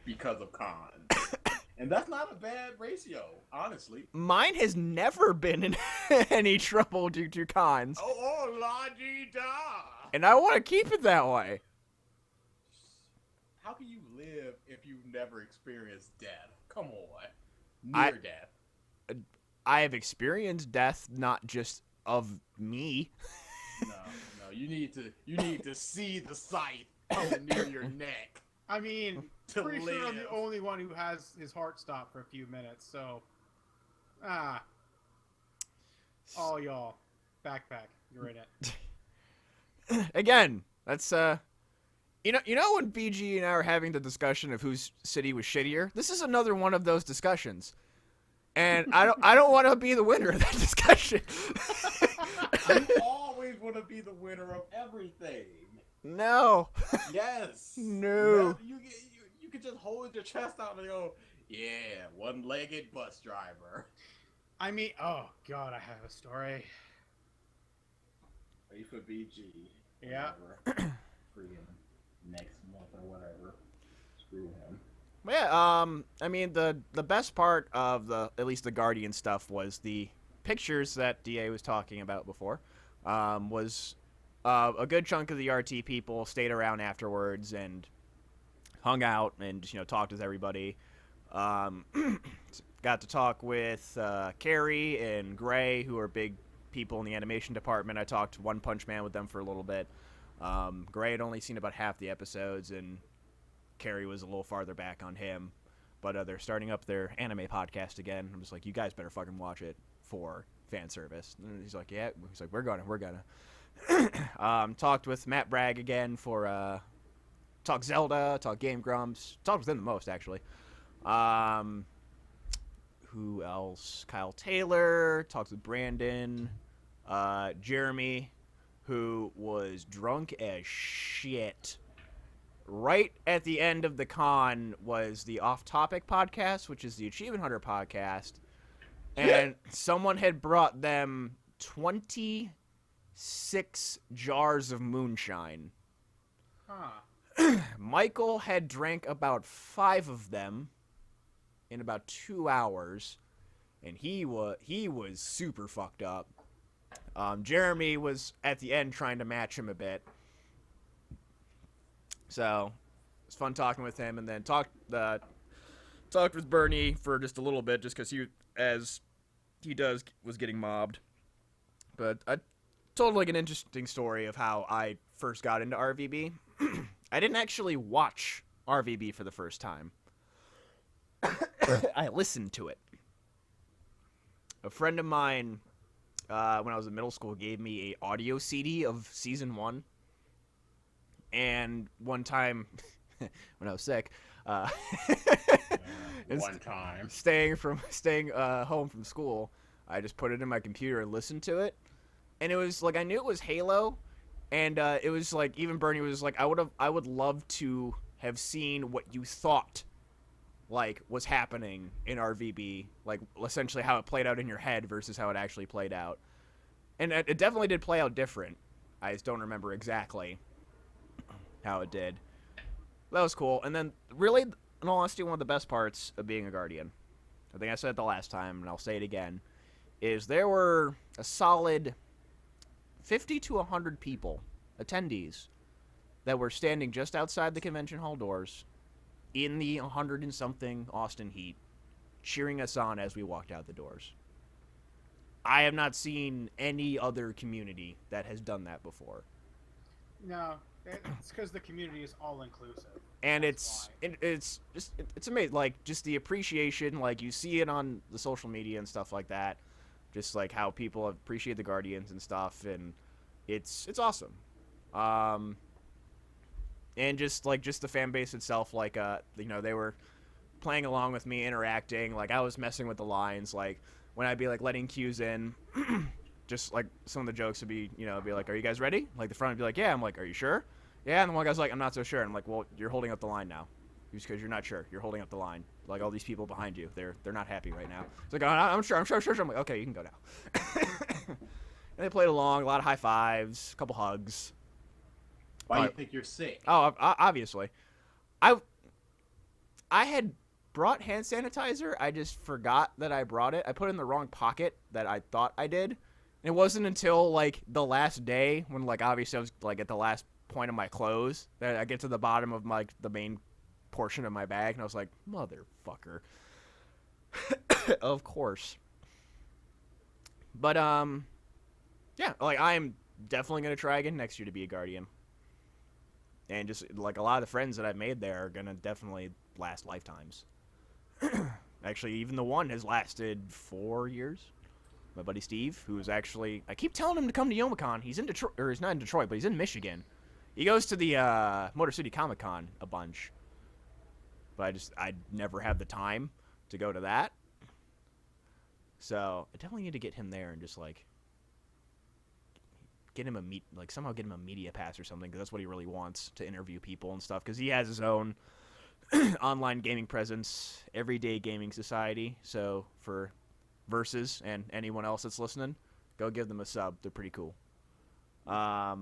because of cons. And that's not a bad ratio, honestly. Mine has never been in any trouble due to cons. Oh, la di da! And I want to keep it that way. How can you live if you've never experienced death? Come on. I- Near death. I have experienced death, not just of me. No. You need to see the sight coming near your neck. I mean, To pretty sure I'm the live. only one who has his heart stopped for a few minutes. So, all y'all, backpack, you're in it. Again, that's you know when BG and I are having the discussion of whose city was shittier. This is another one of those discussions, and I don't want to be the winner of that discussion. You always want to be the winner of everything. No. Yes. No. You can just hold your chest out and go, yeah, one-legged bus driver. I mean, oh god, I have a story. Wait for BG. Yeah. Whatever. Freaking next month or whatever. Screw him. Yeah, I mean the best part of at least the Guardian stuff was the pictures that DA was talking about before. Was a good chunk of the RT people stayed around afterwards and hung out and talked with everybody. Got to talk with Carrie and Gray, who are big people in the animation department. I talked One Punch Man with them for a little bit. Gray had only seen about half the episodes, and Carrie was a little farther back on him. But they're starting up their anime podcast again. I'm just like, you guys better fucking watch it for fan service. And he's like, yeah. He's like, we're gonna. Talked with Matt Bragg again for talk Zelda, talk Game Grumps. Talked with him the most, actually. Who else? Kyle Taylor. Talked with Brandon. Jeremy, who was drunk as shit. Right at the end of the con was the Off Topic podcast, which is the Achievement Hunter podcast. And someone had brought them 26 jars of moonshine. Huh. Michael had drank about 5 of them in about 2 hours, and he was super fucked up. Jeremy was at the end trying to match him a bit. So it was fun talking with him, and then talked with Bernie for just a little bit, just because was getting mobbed. But I told like an interesting story of how I first got into RVB. I didn't actually watch RVB for the first time. I listened to it. A friend of mine, when I was in middle school, gave me a audio CD of season 1. And one time, when I was sick, One time. staying home from school, I just put it in my computer and listened to it. And it was like, I knew it was Halo, and it was like, even Bernie was like, I would love to have seen what you thought like was happening in RVB, like essentially how it played out in your head versus how it actually played out. And it definitely did play out different. I just don't remember exactly how it did. That was cool. And then really, in all honesty, one of the best parts of being a Guardian, I think I said it the last time and I'll say it again, is there were a solid 50 to 100 people, attendees, that were standing just outside the convention hall doors in the 100 and something Austin heat, cheering us on as we walked out the doors. I have not seen any other community that has done that before. No, It's because the community is all inclusive. And That's it's just it's amazing, like just the appreciation, like you see it on the social media and stuff like that, just like how people appreciate the Guardians and stuff, and it's awesome. um and just the fan base itself, like they were playing along with me, interacting, like I was messing with the lines, like when I'd be like letting cues in, just like some of the jokes would be, be like, are you guys ready? Like the front would be like, yeah. I'm like, are you sure? Yeah. And the one guy's like, I'm not so sure. And I'm like, well, you're holding up the line now. Just because you're not sure, you're holding up the line. Like all these people behind you, they're not happy right now. It's like, oh, I'm sure. I'm like, okay, you can go now. And they played along, a lot of high fives, a couple hugs. Why do you think you're sick? Oh, obviously, I had brought hand sanitizer. I just forgot that I brought it. I put it in the wrong pocket that I thought I did. And it wasn't until like the last day, when like obviously I was like at the last point of my clothes, that I get to the bottom of like the main portion of my bag, and I was like, motherfucker. Of course. But yeah, like I'm definitely gonna try again next year to be a Guardian. And just like a lot of the friends that I've made there are gonna definitely last lifetimes. Actually, even the one has lasted 4 years. My buddy Steve, who's actually, I keep telling him to come to Youmacon. He's in Detroit, or he's not in Detroit, but he's in Michigan. He goes to the Motor City Comic Con a bunch, but I never have the time to go to that. So I definitely need to get him there and just like get him somehow get him a media pass or something, because that's what he really wants, to interview people and stuff, because he has his own online gaming presence, Everyday Gaming Society. So for Versus and anyone else that's listening, go give them a sub. They're pretty cool. But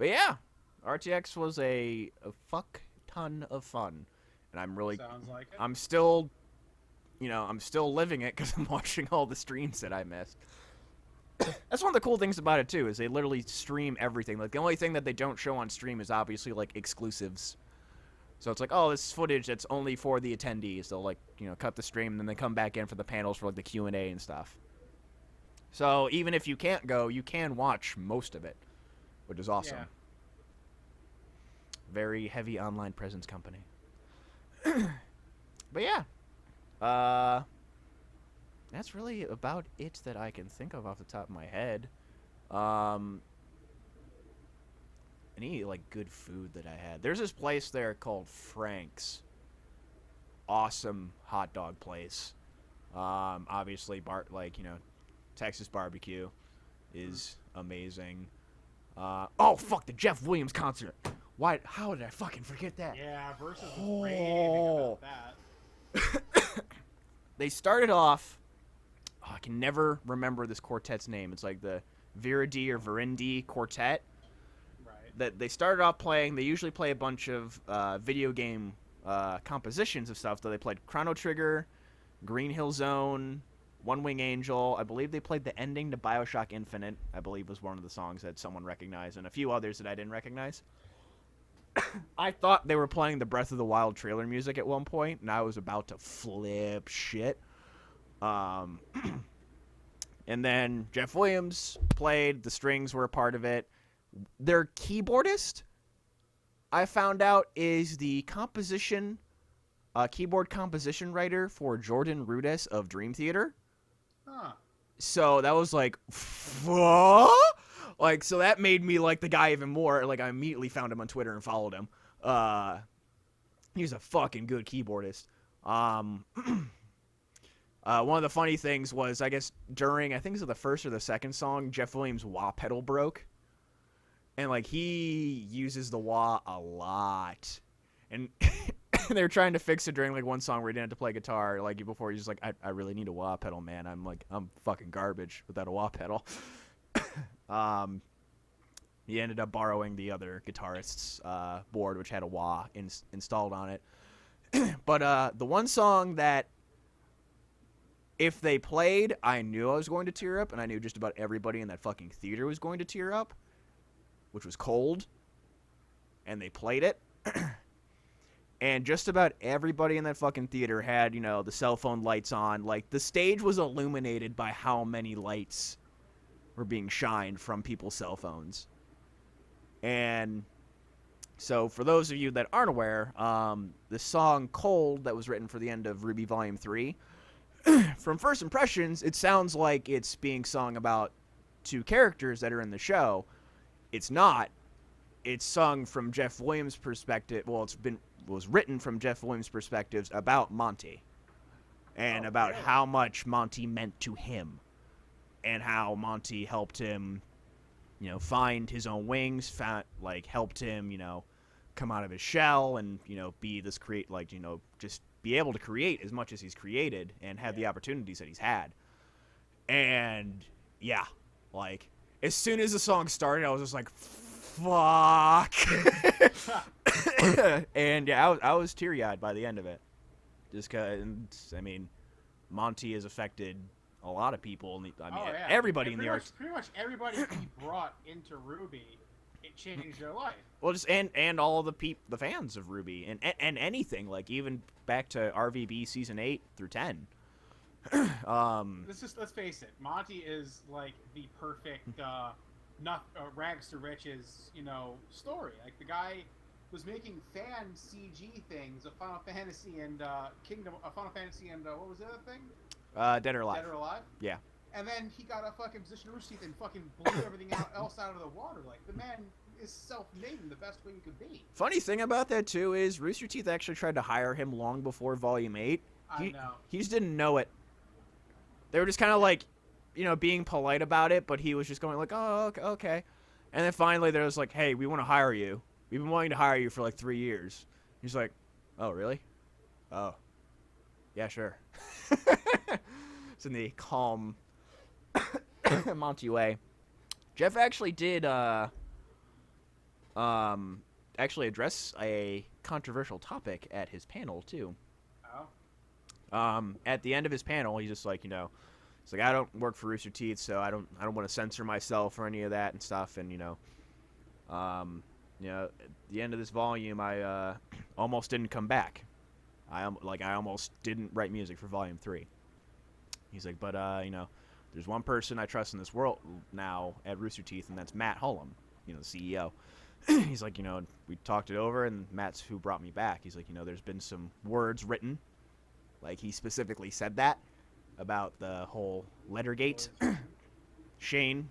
yeah, RTX was a fuck ton of fun, and I'm really, sounds like it. I'm still living it because I'm watching all the streams that I missed. That's one of the cool things about it too, is they literally stream everything. Like the only thing that they don't show on stream is obviously like exclusives. So it's like, oh, this footage that's only for the attendees. They'll like, cut the stream, and then they come back in for the panels for like the Q&A and stuff. So even if you can't go, you can watch most of it, which is awesome. Yeah. Very heavy online presence company. But yeah. That's really about it that I can think of off the top of my head. Any like good food that I had. There's this place there called Frank's. Awesome hot dog place. Obviously Texas barbecue is amazing. Oh fuck, the Jeff Williams concert. Why? How did I fucking forget that? Yeah, Versus was raving about that. They started off. Oh, I can never remember this quartet's name. It's like the Viridi or Virindi Quartet. Right. That they started off playing. They usually play a bunch of video game compositions of stuff. So they played Chrono Trigger, Green Hill Zone, One Wing Angel. I believe they played the ending to BioShock Infinite. I believe was one of the songs that someone recognized, and a few others that I didn't recognize. I thought they were playing the Breath of the Wild trailer music at one point, and I was about to flip shit. And then Jeff Williams played. The strings were a part of it. Their keyboardist, I found out, is the keyboard composition writer for Jordan Rudess of Dream Theater. Huh. So that was like, fuck? Like, so that made me like the guy even more. Like, I immediately found him on Twitter and followed him. He's a fucking good keyboardist. One of the funny things was, I guess, during, I think it was the first or the second song, Jeff Williams' wah pedal broke. And, like, he uses the wah a lot. And they were trying to fix it during, like, one song where he didn't have to play guitar. Like, before he's just like, I really need a wah pedal, man. I'm fucking garbage without a wah pedal. He ended up borrowing the other guitarist's board, which had a wah installed on it. But the one song that, if they played, I knew I was going to tear up, and I knew just about everybody in that fucking theater was going to tear up, which was Cold. And they played it. And just about everybody in that fucking theater had, the cell phone lights on. Like, the stage was illuminated by how many lights were being shined from people's cell phones. And so for those of you that aren't aware, the song Cold that was written for the end of RWBY Volume 3, from first impressions, it sounds like it's being sung about two characters that are in the show. It's not. It's sung from Jeff Williams' perspective. Well, it was written from Jeff Williams' perspectives about Monty. And about how much Monty meant to him. And how Monty helped him, find his own wings, helped him, come out of his shell and, be this just be able to create as much as he's created and have the opportunities that he's had. And yeah, as soon as the song started, I was just like, fuck. And yeah, I was teary-eyed by the end of it. Just because, Monty has affected a lot of people. Everybody in the arts. Pretty much everybody he brought into RWBY, it changed their life. Well, just and all of the fans of RWBY and anything, even back to RVB season 8 through 10. Let's face it, Monty is the perfect rags to riches, story. The guy was making fan CG things of Final Fantasy and Final Fantasy and what was the other thing? Dead or Alive. Dead or Alive? Yeah. And then he got a fucking position of Rooster Teeth and fucking blew everything else out of the water. The man is self-made in the best way he could be. Funny thing about that, too, is Rooster Teeth actually tried to hire him long before Volume 8. I know. He just didn't know it. They were just kind of being polite about it, but he was just going oh, okay. And then finally there was hey, we want to hire you. We've been wanting to hire you for 3 years. He's like, oh, really? Oh. Yeah, sure. It's in the calm Monty way. Jeff actually did address a controversial topic at his panel too. Oh. At the end of his panel, he's just it's I don't work for Rooster Teeth, so I don't want to censor myself or any of that and stuff. And at the end of this volume, I almost didn't come back. I almost didn't write music for Volume 3. He's like, but there's one person I trust in this world now at Rooster Teeth, and that's Matt Hullum, the CEO. He's like, we talked it over, and Matt's who brought me back. He's like, there's been some words written. He specifically said that about the whole Lettergate. Shane,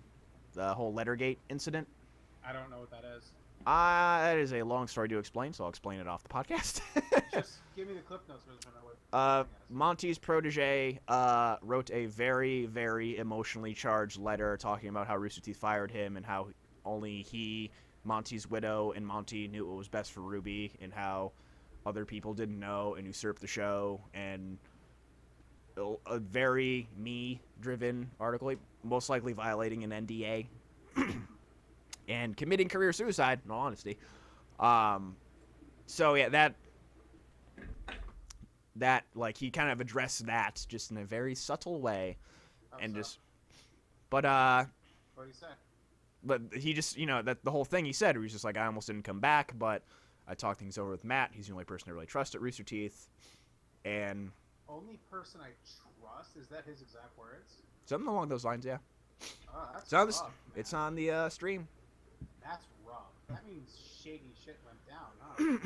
the whole Lettergate incident. I don't know what that is. That is a long story to explain, so I'll explain it off the podcast. Just give me the clip notes. Monty's protege wrote a very, very emotionally charged letter talking about how Rooster Teeth fired him and how only he, Monty's widow, and Monty knew what was best for RWBY, and how other people didn't know and usurped the show, and a very me-driven article, most likely violating an NDA. And committing career suicide, in all honesty. So yeah, that he kind of addressed that just in a very subtle way, but what do you say? But he just, that the whole thing he said, he was just I almost didn't come back, but I talked things over with Matt. He's the only person I really trust at Rooster Teeth, and only person I trust, is that his exact words? Something along those lines, yeah. Oh, that's rough, it's on the stream. That's rough. That means shady shit went down, huh?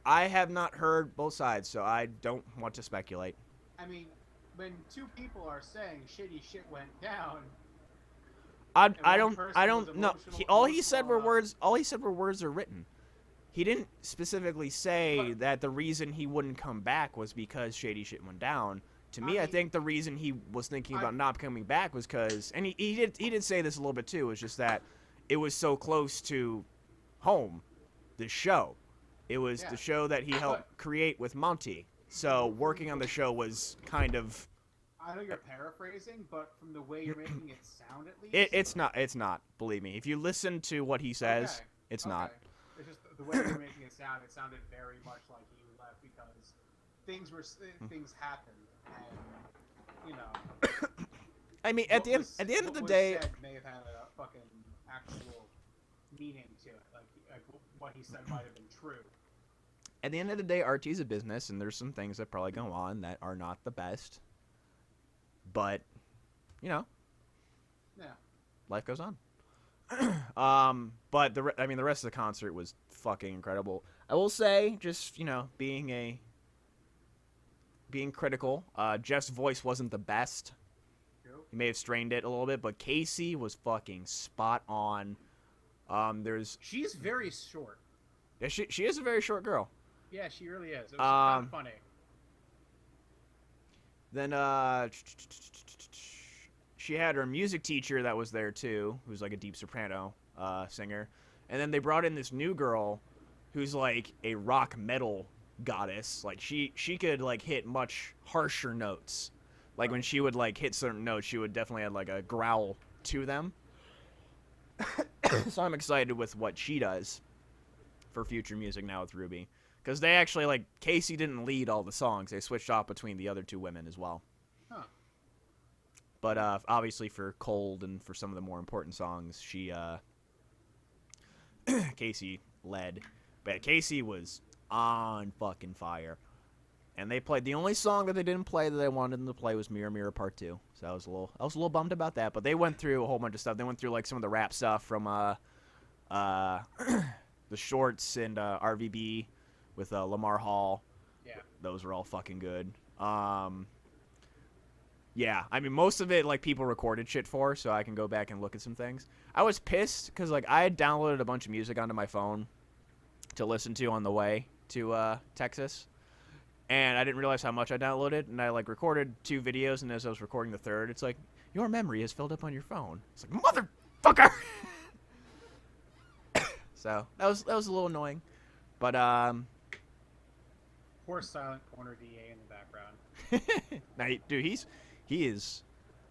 I have not heard both sides, so I don't want to speculate. When two people are saying shitty shit went down, I don't know. All he said were words are written. He didn't specifically say that the reason he wouldn't come back was because shady shit went down. To me, I think the reason he was thinking about not coming back was because, and he did say this a little bit too, was just that it was so close to home, the show. It was the show that he helped create with Monty. So working on the show was kind of... I know you're paraphrasing, but from the way you're making it sound, at least... It's not, believe me. If you listen to what he says, it's not. It's just the way you're making it sounded very much like he left because things happened, and, at the end of the day... may have had a fucking actual meaning to it. Like what he said might have been true. At the end of the day, RT is a business, and there's some things that probably go on that are not the best. But, Yeah. Life goes on. But the rest of the concert was fucking incredible. I will say, just being critical, Jeff's voice wasn't the best. Nope. He may have strained it a little bit, but Casey was fucking spot on. She's very short. Yeah, she is a very short girl. Yeah, she really is. It was kind of funny. Then she had her music teacher that was there too, who's like a deep soprano singer. And then they brought in this new girl who's like a rock metal goddess. Like she could like hit much harsher notes. Like when she would like hit certain notes, she would definitely have like a growl to them. So I'm excited with what she does for future music now with Ruby. Because they actually, like, Casey didn't lead all the songs. They switched off between the other two women as well. Huh. But obviously for Cold and for some of the more important songs, Casey led. But Casey was on fucking fire. And they played, the only song that they didn't play that I wanted them to play was Mirror Mirror Part 2. So I was a little bummed about that. But they went through a whole bunch of stuff. They went through, like, some of the rap stuff from the Shorts and RVB with Lamar Hall. Yeah. Those were all fucking good. Yeah, I mean, most of it, like, people recorded shit for, so I can go back and look at some things. I was pissed because, like, I had downloaded a bunch of music onto my phone to listen to on the way to Texas. And I didn't realize how much I downloaded, and I, like, recorded 2 videos, and as I was recording the third, it's like, your memory is filled up on your phone. It's like, motherfucker! So, that was a little annoying. But, Poor silent corner DA in the background. now, dude, he is,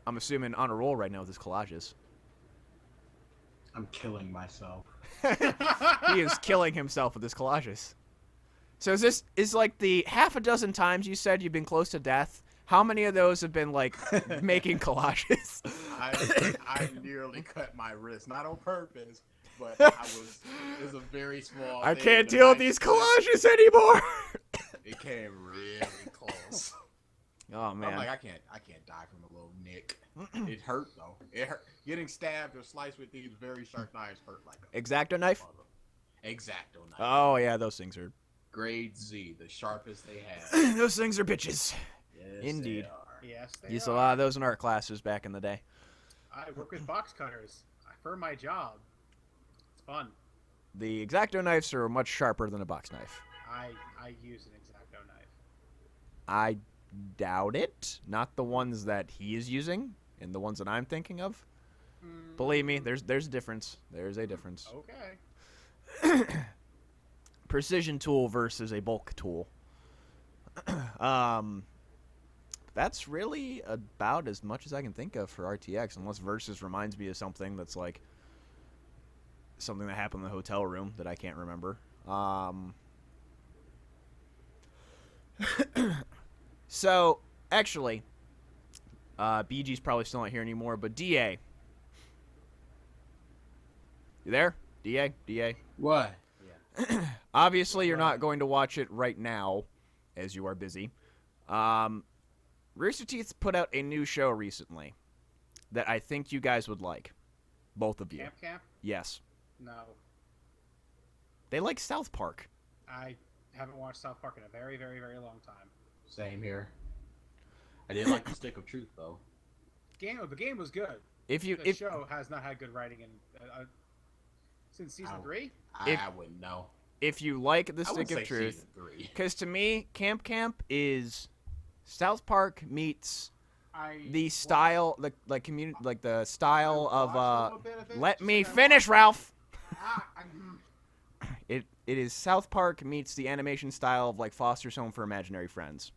I'm assuming, on a roll right now with his collages. I'm killing myself. He is killing himself with his collages. So is like the half a dozen times you said you've been close to death, how many of those have been, like, making collages? I nearly cut my wrist, not on purpose, but it was a very small I thing can't that deal I with these did. collages anymore. It came really close. Oh man. I'm like, I can't die from a little nick. It hurt though. It hurt. Getting stabbed or sliced with these very sharp knives hurt like a Exacto knife? Exacto knife. Oh yeah, those things are Grade Z, the sharpest they have. those things are bitches. Yes, Indeed. they are. Yes, they Used are. a lot of those in art classes back in the day. I work with box cutters. For my job. It's fun. The Exacto knives are much sharper than a box knife. I use an Exacto knife. I doubt it. Not the ones that he is using and the ones that I'm thinking of. Believe me, there's a difference. There's a difference. Okay. Precision tool versus a bulk tool. That's really about as much as I can think of for RTX, unless Versus reminds me of something that's like something that happened in the hotel room that I can't remember. So, actually, BG's probably still not here anymore, but DA. You there? DA? DA? What? Obviously, you're not going to watch it right now, as you are busy. Rooster Teeth put out a new show recently that I think you guys would like. Both of you. Camp? Yes. No. They like South Park. I haven't watched South Park in a very, very, very long time. Same here. I did like the Stick of Truth though. The game was good. The show has not had good writing since season 3. If- I wouldn't know. If you like the I would Stick of say Truth, season 3. because to me, Camp is South Park meets the style, the community, like the style of. Let me finish, Ralph. It is South Park meets the animation style of like Foster's Home for Imaginary Friends.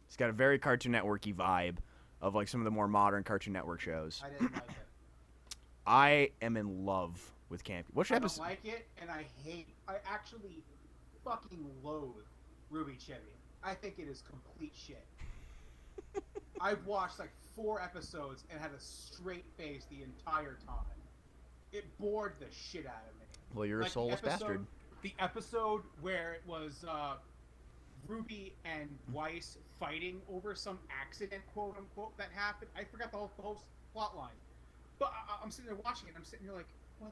It's got a very Cartoon Network-y vibe of like some of the more modern Cartoon Network shows. I didn't like it. I am in love with Camp. Which I don't episode? like it, and I actually fucking loathe Ruby Chibi. I think it is complete shit. I've watched like 4 episodes and had a straight face the entire time. It bored the shit out of me. Well, you're a Like, soulless bastard. The episode where it was Ruby and Weiss fighting over some accident, quote unquote, that happened. I forgot the whole plot line. But I'm sitting there watching it, and I'm sitting there like, what?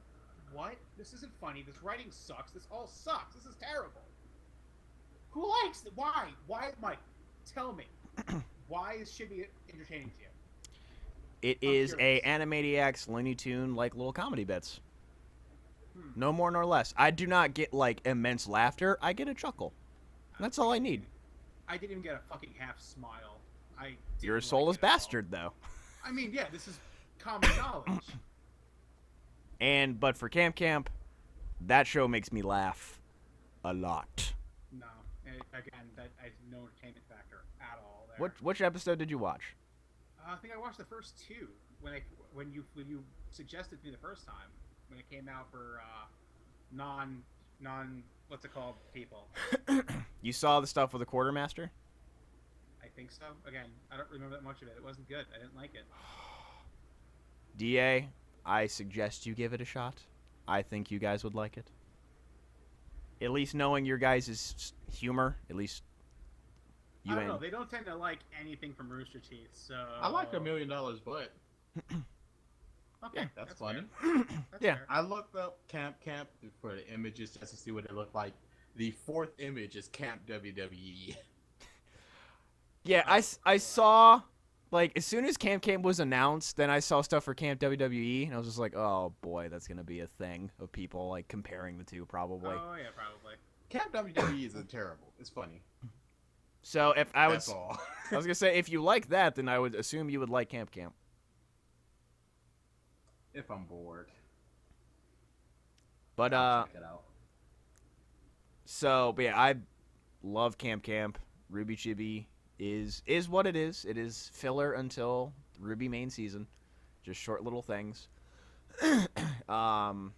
What? This isn't funny. This writing sucks. This all sucks. This is terrible. Who likes it? Why? Why, Mike? Tell me. Why is Chibi entertaining to you? It I'm is a curious. Animaniacs Looney Tune like little comedy bits. No more nor less. I do not get like immense laughter. I get a chuckle. That's all I need. I didn't even get a fucking half smile. You're a didn't soulless like it at all. bastard, though. I mean, yeah, this is common knowledge. But for Camp, that show makes me laugh a lot. No, again, that I no entertainment factor at all. There. Which episode did you watch? I think I watched the first two when you suggested to me the first time when it came out for non what's it called people. You saw the stuff with the quartermaster? I think so. Again, I don't remember that much of it. It wasn't good. I didn't like it. DA, I suggest you give it a shot. I think you guys would like it. At least knowing your guys' humor, at least you I don't ain't. know. They don't tend to like anything from Rooster Teeth, so I like $1 Million Butt. Okay, Yeah, That's funny. fair. That's Yeah. fair. I looked up Camp for the images just to see what it looked like. The fourth image is Camp WWE. Yeah, I saw, like, as soon as Camp was announced, then I saw stuff for Camp WWE, and I was just like, oh boy, that's going to be a thing of people, like, comparing the two, probably. Oh yeah, probably. Camp WWE isn't terrible. It's funny. So if I would, That's all. I was going to say, if you like that, then I would assume you would like Camp. If I'm bored. But, I'll check it out. but yeah, I love Camp. Ruby Chibi is what it is. It is filler until Ruby main season. Just short little things. Oh,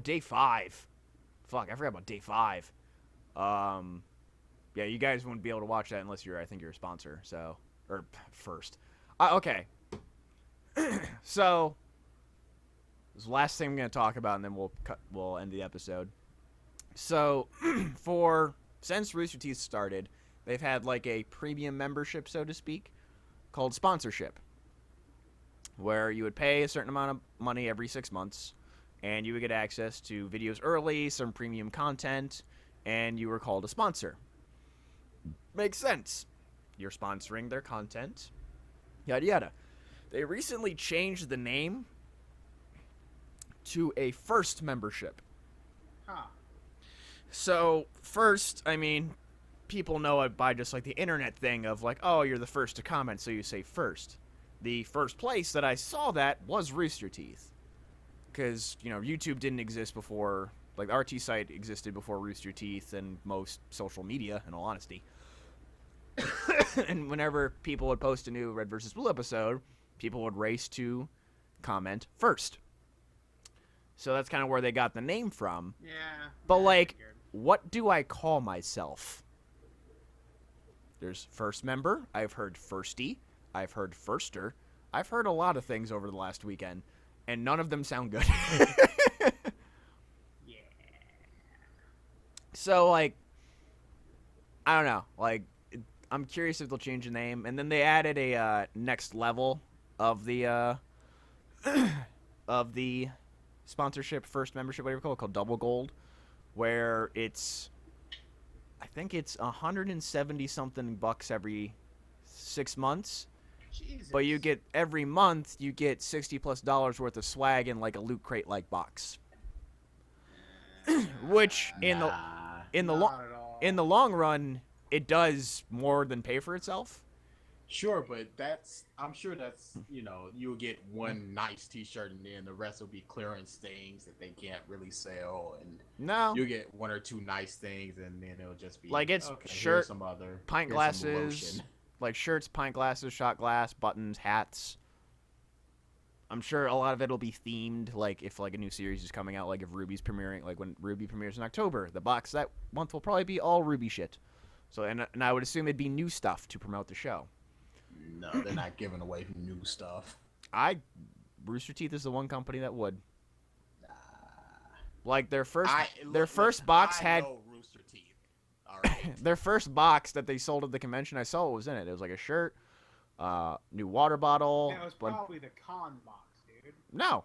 day 5. Fuck, I forgot about day 5. Yeah, you guys wouldn't be able to watch that unless I think you're a sponsor. So, or first. Okay. So, this is the last thing I'm going to talk about, and then we'll end the episode. So, since Rooster Teeth started, they've had like a premium membership, so to speak, called sponsorship, where you would pay a certain amount of money every 6 months, and you would get access to videos early, some premium content, and you were called a sponsor. Makes sense. You're sponsoring their content, yada yada. They recently changed the name to a first membership. Huh. So, first, I mean, people know it by just like the internet thing of like, oh, you're the first to comment, so you say first. The first place that I saw that was Rooster Teeth. Because, YouTube didn't exist before, like, the RT site existed before Rooster Teeth and most social media, in all honesty. And whenever people would post a new Red vs. Blue episode, people would race to comment first. So that's kind of where they got the name from. Yeah. But, yeah, I like, figured. what do I call myself? There's first member. I've heard firsty. I've heard firster. I've heard a lot of things over the last weekend, and none of them sound good. Yeah. So, like, I don't know. Like, I'm curious if they'll change the name. And then they added a next level of the of the sponsorship, first membership, whatever you call it, called Double Gold, where I think it's 170 something bucks every 6 months. Jesus. But you get every month you get $60+ worth of swag in like a Loot Crate like box, which in the Not at all. long run it does more than pay for itself. Sure, but I'm sure that's, you'll get one nice t-shirt and then the rest will be clearance things that they can't really sell, and No, you'll get one or two nice things and then it'll just be Like, it's okay, here's shirt, some other pint here's some glasses, lotion. like shirts, pint glasses, shot glass, buttons, hats. I'm sure a lot of it'll be themed, like if like a new series is coming out, like if Ruby's premiering, like when Ruby premieres in October, the box that month will probably be all Ruby shit. So and I would assume it'd be new stuff to promote the show. No, they're not giving away new stuff. Rooster Teeth is the one company that would. Nah. Like their first Listen, box I had know Rooster Teeth. All right. their first box that they sold at the convention. I saw what was in it. It was like a shirt, new water bottle. That was But probably the con box, dude. no,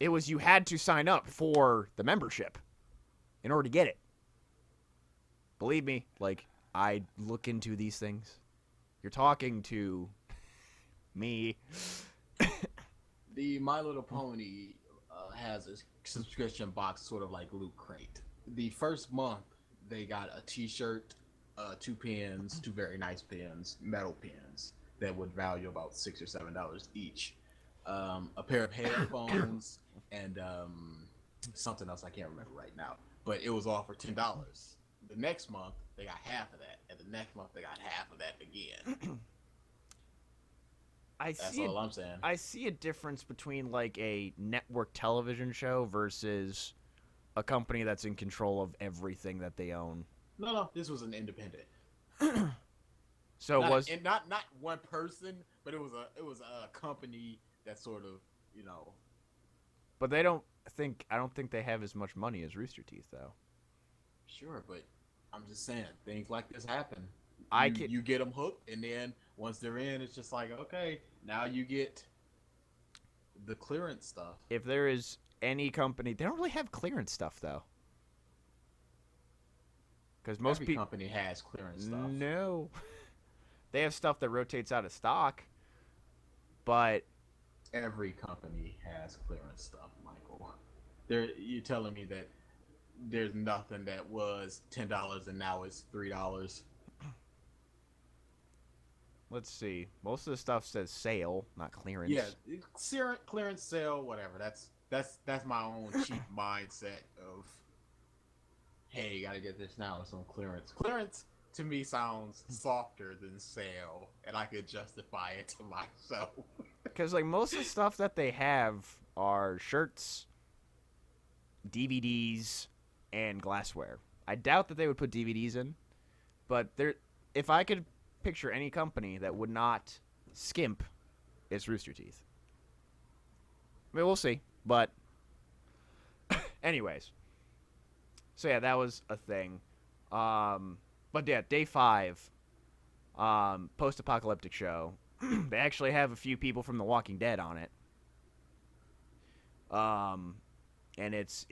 it was you had to sign up for the membership in order to get it. Believe me, like, I look into these things. You're talking to me. The My Little Pony has a subscription box, sort of like Loot Crate. The first month, they got a T-shirt, 2 pins, 2 very nice pins, metal pins that would value about $6 or $7 each, a pair of headphones, and something else I can't remember right now. But it was all for $10. The next month, they got half of that, and the next month they got half of that again. That's all I'm saying. I see a difference between like a network television show versus a company that's in control of everything that they own. No, this was an independent. So not, it was and not one person, but it was a company that sort of, you know. But I don't think they have as much money as Rooster Teeth though. Sure, but I'm just saying things like this happen. You get them hooked, and then once they're in, it's just like, okay, now you get the clearance stuff. If there is any company, they don't really have clearance stuff though. Because most Every company has clearance stuff. No, they have stuff that rotates out of stock, but every company has clearance stuff, Michael. You're telling me that there's nothing that was $10 and now it's $3. Let's see. Most of the stuff says sale, not clearance. Yeah, clearance sale, whatever. That's my own cheap mindset of, hey, you gotta get this now. It's on clearance. Clearance to me sounds softer than sale, and I could justify it to myself. Because like most of the stuff that they have are shirts, DVDs, and glassware. I doubt that they would put DVDs in, but if I could picture any company that would not skimp, it's Rooster Teeth. I mean, we'll see, but anyways. So yeah, that was a thing. But yeah, day 5, post-apocalyptic show. They actually have a few people from The Walking Dead on it. And it's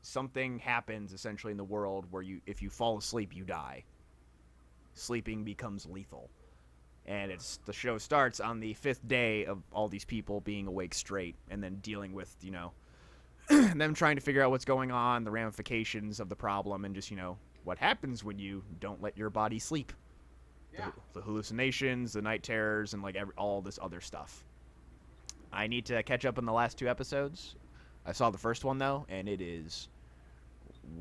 something happens essentially in the world where if you fall asleep, you die. Sleeping becomes lethal. And the show starts on the 5th day of all these people being awake straight and then dealing with, them trying to figure out what's going on, the ramifications of the problem, and just, what happens when you don't let your body sleep. Yeah. The hallucinations, the night terrors, and all this other stuff. I need to catch up on the last 2 episodes. I saw the first one, though, and it is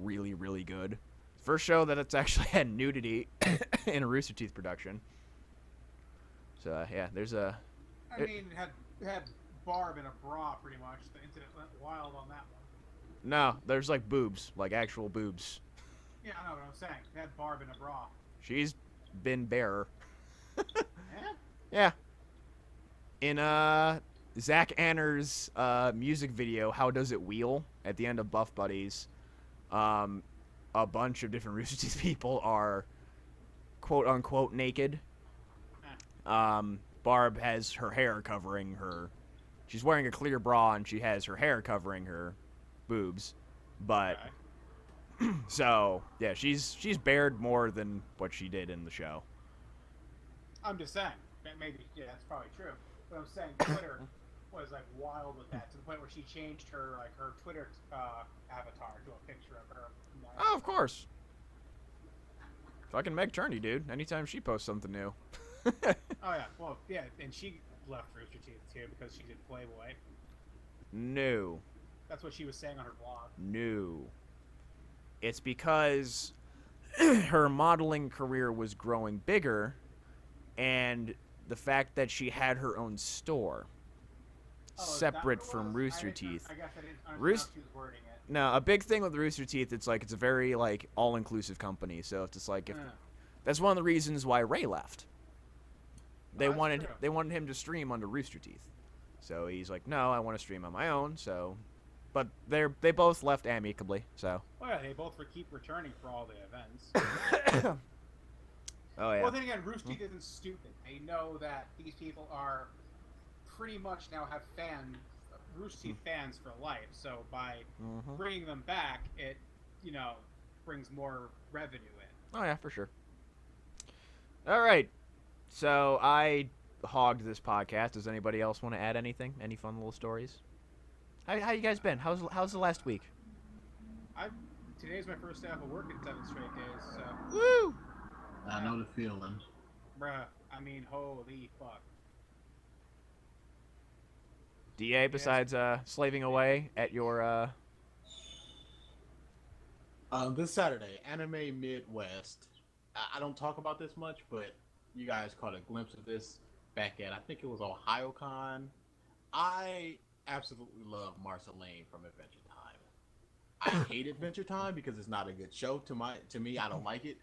really, really good. First show that it's actually had nudity in a Rooster Teeth production. So, yeah, there's a... I mean, it had Barb in a bra, pretty much. The internet went wild on that one. No, there's, boobs. Actual boobs. Yeah, I know what I'm saying. It had Barb in a bra. She's been bare. Yeah? Yeah. In, Zach Anner's, music video, How Does It Wheel? At the end of Buff Buddies, a bunch of different Rooster Teeth people are quote-unquote naked. Barb has her hair covering her. She's wearing a clear bra, and she has her hair covering her boobs. But, Okay. So, yeah, she's bared more than what she did in the show. I'm just saying. Maybe, yeah, that's probably true. But I'm saying Twitter was, wild with that, to the point where she changed her Twitter avatar to a picture of her. Oh, of course. Fucking Meg Turney, dude. Anytime she posts something new. Oh, yeah. Well, yeah, and she left Rooster Teeth, too, because she did Playboy. No. That's what she was saying on her blog. No. It's because her modeling career was growing bigger, and the fact that she had her own store, separate from Rooster Teeth. I guess I didn't understand how she was wording it. No, a big thing with Rooster Teeth, it's it's a very all-inclusive company. So it's just that's one of the reasons why Ray left. They wanted him to stream under Rooster Teeth, so he's like, no, I want to stream on my own. So, but they both left amicably. So. Well, yeah, they both keep returning for all the events. Oh yeah. Well, then again, Rooster Teeth isn't stupid. They know that these people are pretty much now have Rooster Teeth fans for life. So by Mm-hmm. bringing them back, it brings more revenue in. Oh yeah, for sure. All right. So I hogged this podcast. Does anybody else want to add anything? Any fun little stories? How you guys been? How's the last week? Today's my first day off of work in 7 straight days. So, Woo! I know the feeling. bruh, I mean, holy fuck. Da, besides slaving away at your This Saturday, Anime Midwest. I don't talk about this much, but you guys caught a glimpse of this back at, I think it was OhioCon. I absolutely love Marceline from Adventure Time. I hate Adventure Time because it's not a good show to me. I don't like it,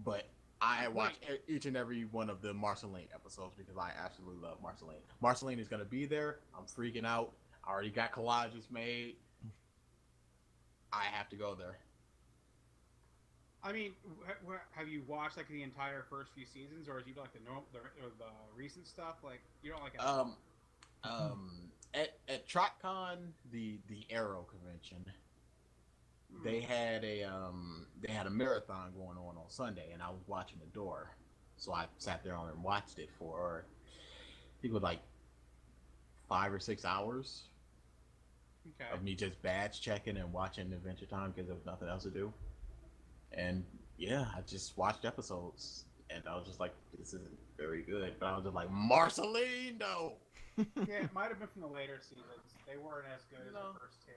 but I watch each and every one of the Marceline episodes because I absolutely love Marceline. Marceline is gonna be there. I'm freaking out. I already got collages made. I have to go there. I mean, have you watched like the entire first few seasons, or do you like the recent stuff? Like you don't like it? At TrotCon, the Arrow convention, they had a marathon going on Sunday, and I was watching the door, so I sat there and watched it for I think it was like 5 or 6 hours Okay. of me just badge checking and watching Adventure Time because there was nothing else to do. And yeah, I just watched episodes, and I was just like, this isn't very good. But I was just like, Marceline, no! Yeah, it might have been from the later seasons. They weren't as good as the first two.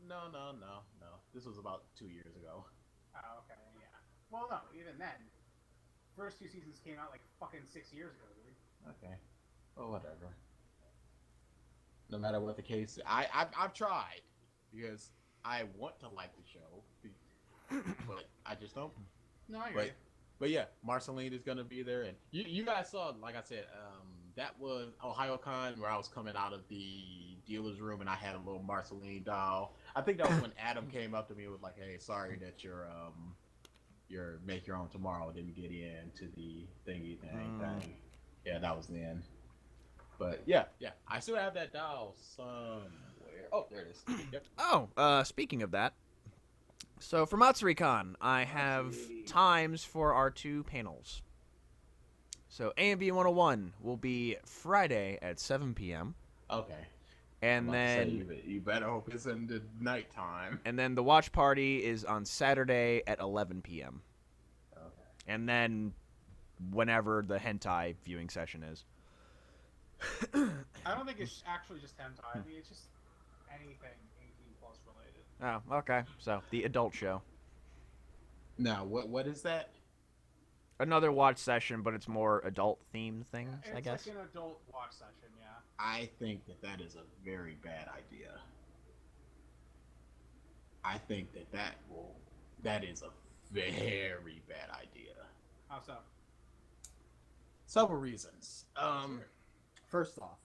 No. This was about 2 years ago. Oh, okay, yeah. Well, no, even then, first two seasons came out like fucking 6 years ago, dude. Okay. Well, whatever. No matter what the case, I've tried because I want to like the show, but I just don't. No, I agree. But yeah, Marceline is gonna be there, and you guys saw, like I said, that was OhioCon where I was coming out of the dealer's room and I had a little Marceline doll. I think that was when Adam came up to me and was like, "Hey, sorry that your make your own tomorrow didn't get into the thingy thing." Yeah, that was then. But yeah, I still have that doll somewhere. Oh, there it is. Yep. Oh, speaking of that, so for MatsuriCon, I have times for our 2 panels. So A&B 101 will be Friday at 7 p.m. Okay. And then you better hope it's in the nighttime. And then the watch party is on Saturday at 11 p.m. Okay. And then whenever the hentai viewing session is. I don't think it's actually just hentai. I mean, it's just anything 18 plus related. Oh, okay. So the adult show. Now, what is that? Another watch session, but it's more adult themed things, I guess. It's like an adult watch session, yeah. I think that is a very bad idea. I think that is a very bad idea. How so? Several reasons. First off,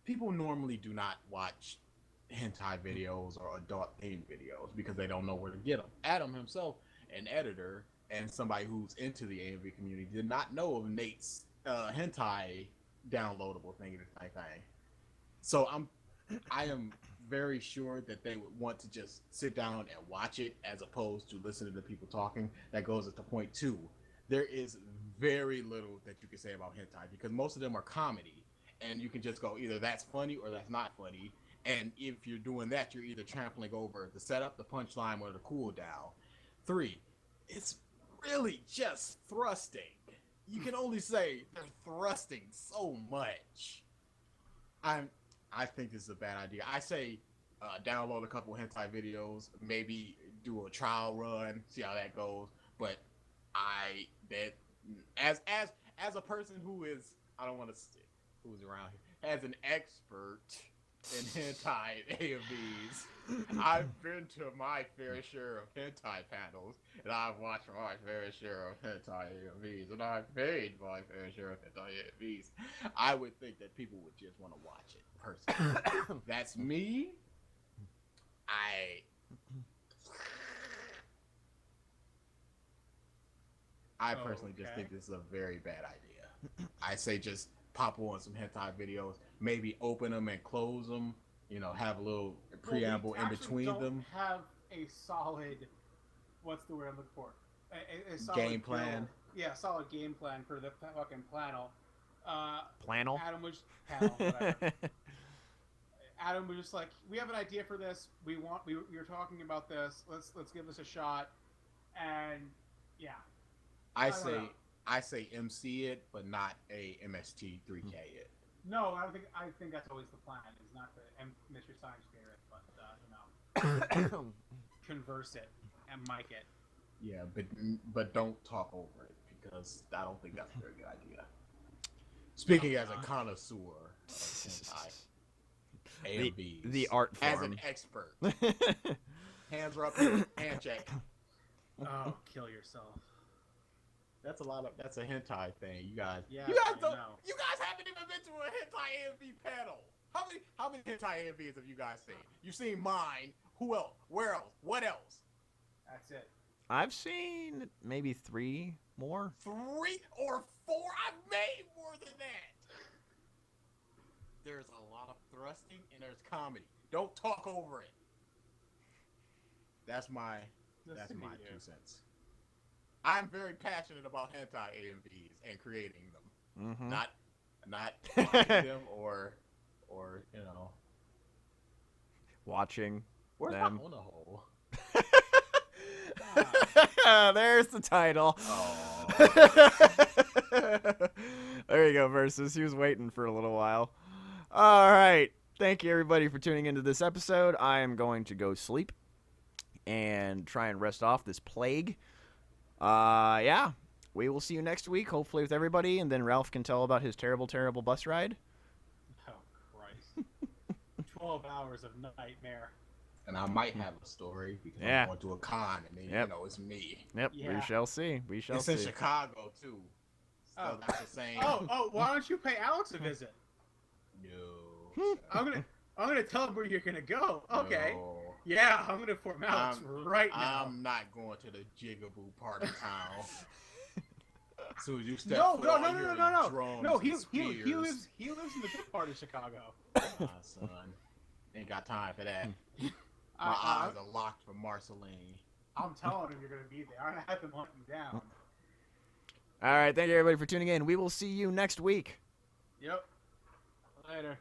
people normally do not watch hentai videos or adult themed videos because they don't know where to get them. Adam himself, an editor and somebody who's into the A&V community, did not know of Nate's hentai downloadable thing. So I am very sure that they would want to just sit down and watch it as opposed to listening to people talking. That goes to point 2. There is very little that you can say about hentai because most of them are comedy, and you can just go either that's funny or that's not funny. And if you're doing that, you're either trampling over the setup, the punchline, or the cool down. 3, it's really just thrusting. You can only say they're thrusting so much. I think this is a bad idea. I say download a couple hentai videos, maybe do a trial run, see how that goes. But as a person who is, I don't want to say who's around here, as an expert in hentai and AMVs, I've been to my fair share of hentai panels, and I've watched my fair share of hentai AMVs, and I've paid my fair share of hentai AMVs. I would think that people would just want to watch it, personally. That's me. I personally just think this is a very bad idea. I say just pop on some hentai videos, maybe open them and close them. You know, have a little preamble in between them. Have a solid, what's the word I'm looking for? A solid Game plan. Yeah, solid game plan for the fucking planel. Planel? Adam was panel, whatever. Adam was just like, we have an idea for this. We were talking about this. Let's give this a shot. And yeah, I say MC it, but not a MST3K it. No, I think that's always the plan. Is not to Mr. Science Spirit, but you know, converse it and mic it. Yeah, but don't talk over it because I don't think that's a very good idea. Speaking as a connoisseur of hentai, the art form. as an expert, hands are up, hand check. Oh, kill yourself. That's a hentai thing. You guys Yeah, you guys I don't know. you guys haven't even been to a hentai AMV panel. How many hentai AMVs have you guys seen? You've seen mine. Who else? Where else? What else? That's it. I've seen maybe 3 more. 3 or 4? I've made more than that. There's a lot of thrusting and there's comedy. Don't talk over it. That's my 2 cents. I'm very passionate about hentai AMVs and creating them. Mm-hmm. Not watching them or you know Watching where's them. my hole? There's the title. Oh. There you go, Versus. He was waiting for a little while. All right. Thank you, everybody, for tuning into this episode. I am going to go sleep and try and rest off this plague. Yeah. We will see you next week, hopefully with everybody, and then Ralph can tell about his terrible, terrible bus ride. Oh, Christ. 12 hours of nightmare. And I might have a story because Yeah. I'm going to a con and then you know it's me. Yep, Yeah. we shall see. We shall It's see. in Chicago too. So Oh. that's the same. Oh, why don't you pay Alex a visit? No. I'm gonna tell him where you're gonna go. Okay. No. Yeah, I'm gonna inform Alex right now. I'm not going to the Jigaboo part of town. As soon as you step No, foot no, out no, here no, with no, no. drums No, and he spears. lives in the good part of Chicago. Nah, son. Ain't got time for that. My eyes are locked for Marceline. I'm telling him you're gonna be there. I'm gonna have him hunt you down. All right. Thank you, everybody, for tuning in. We will see you next week. Yep. Later.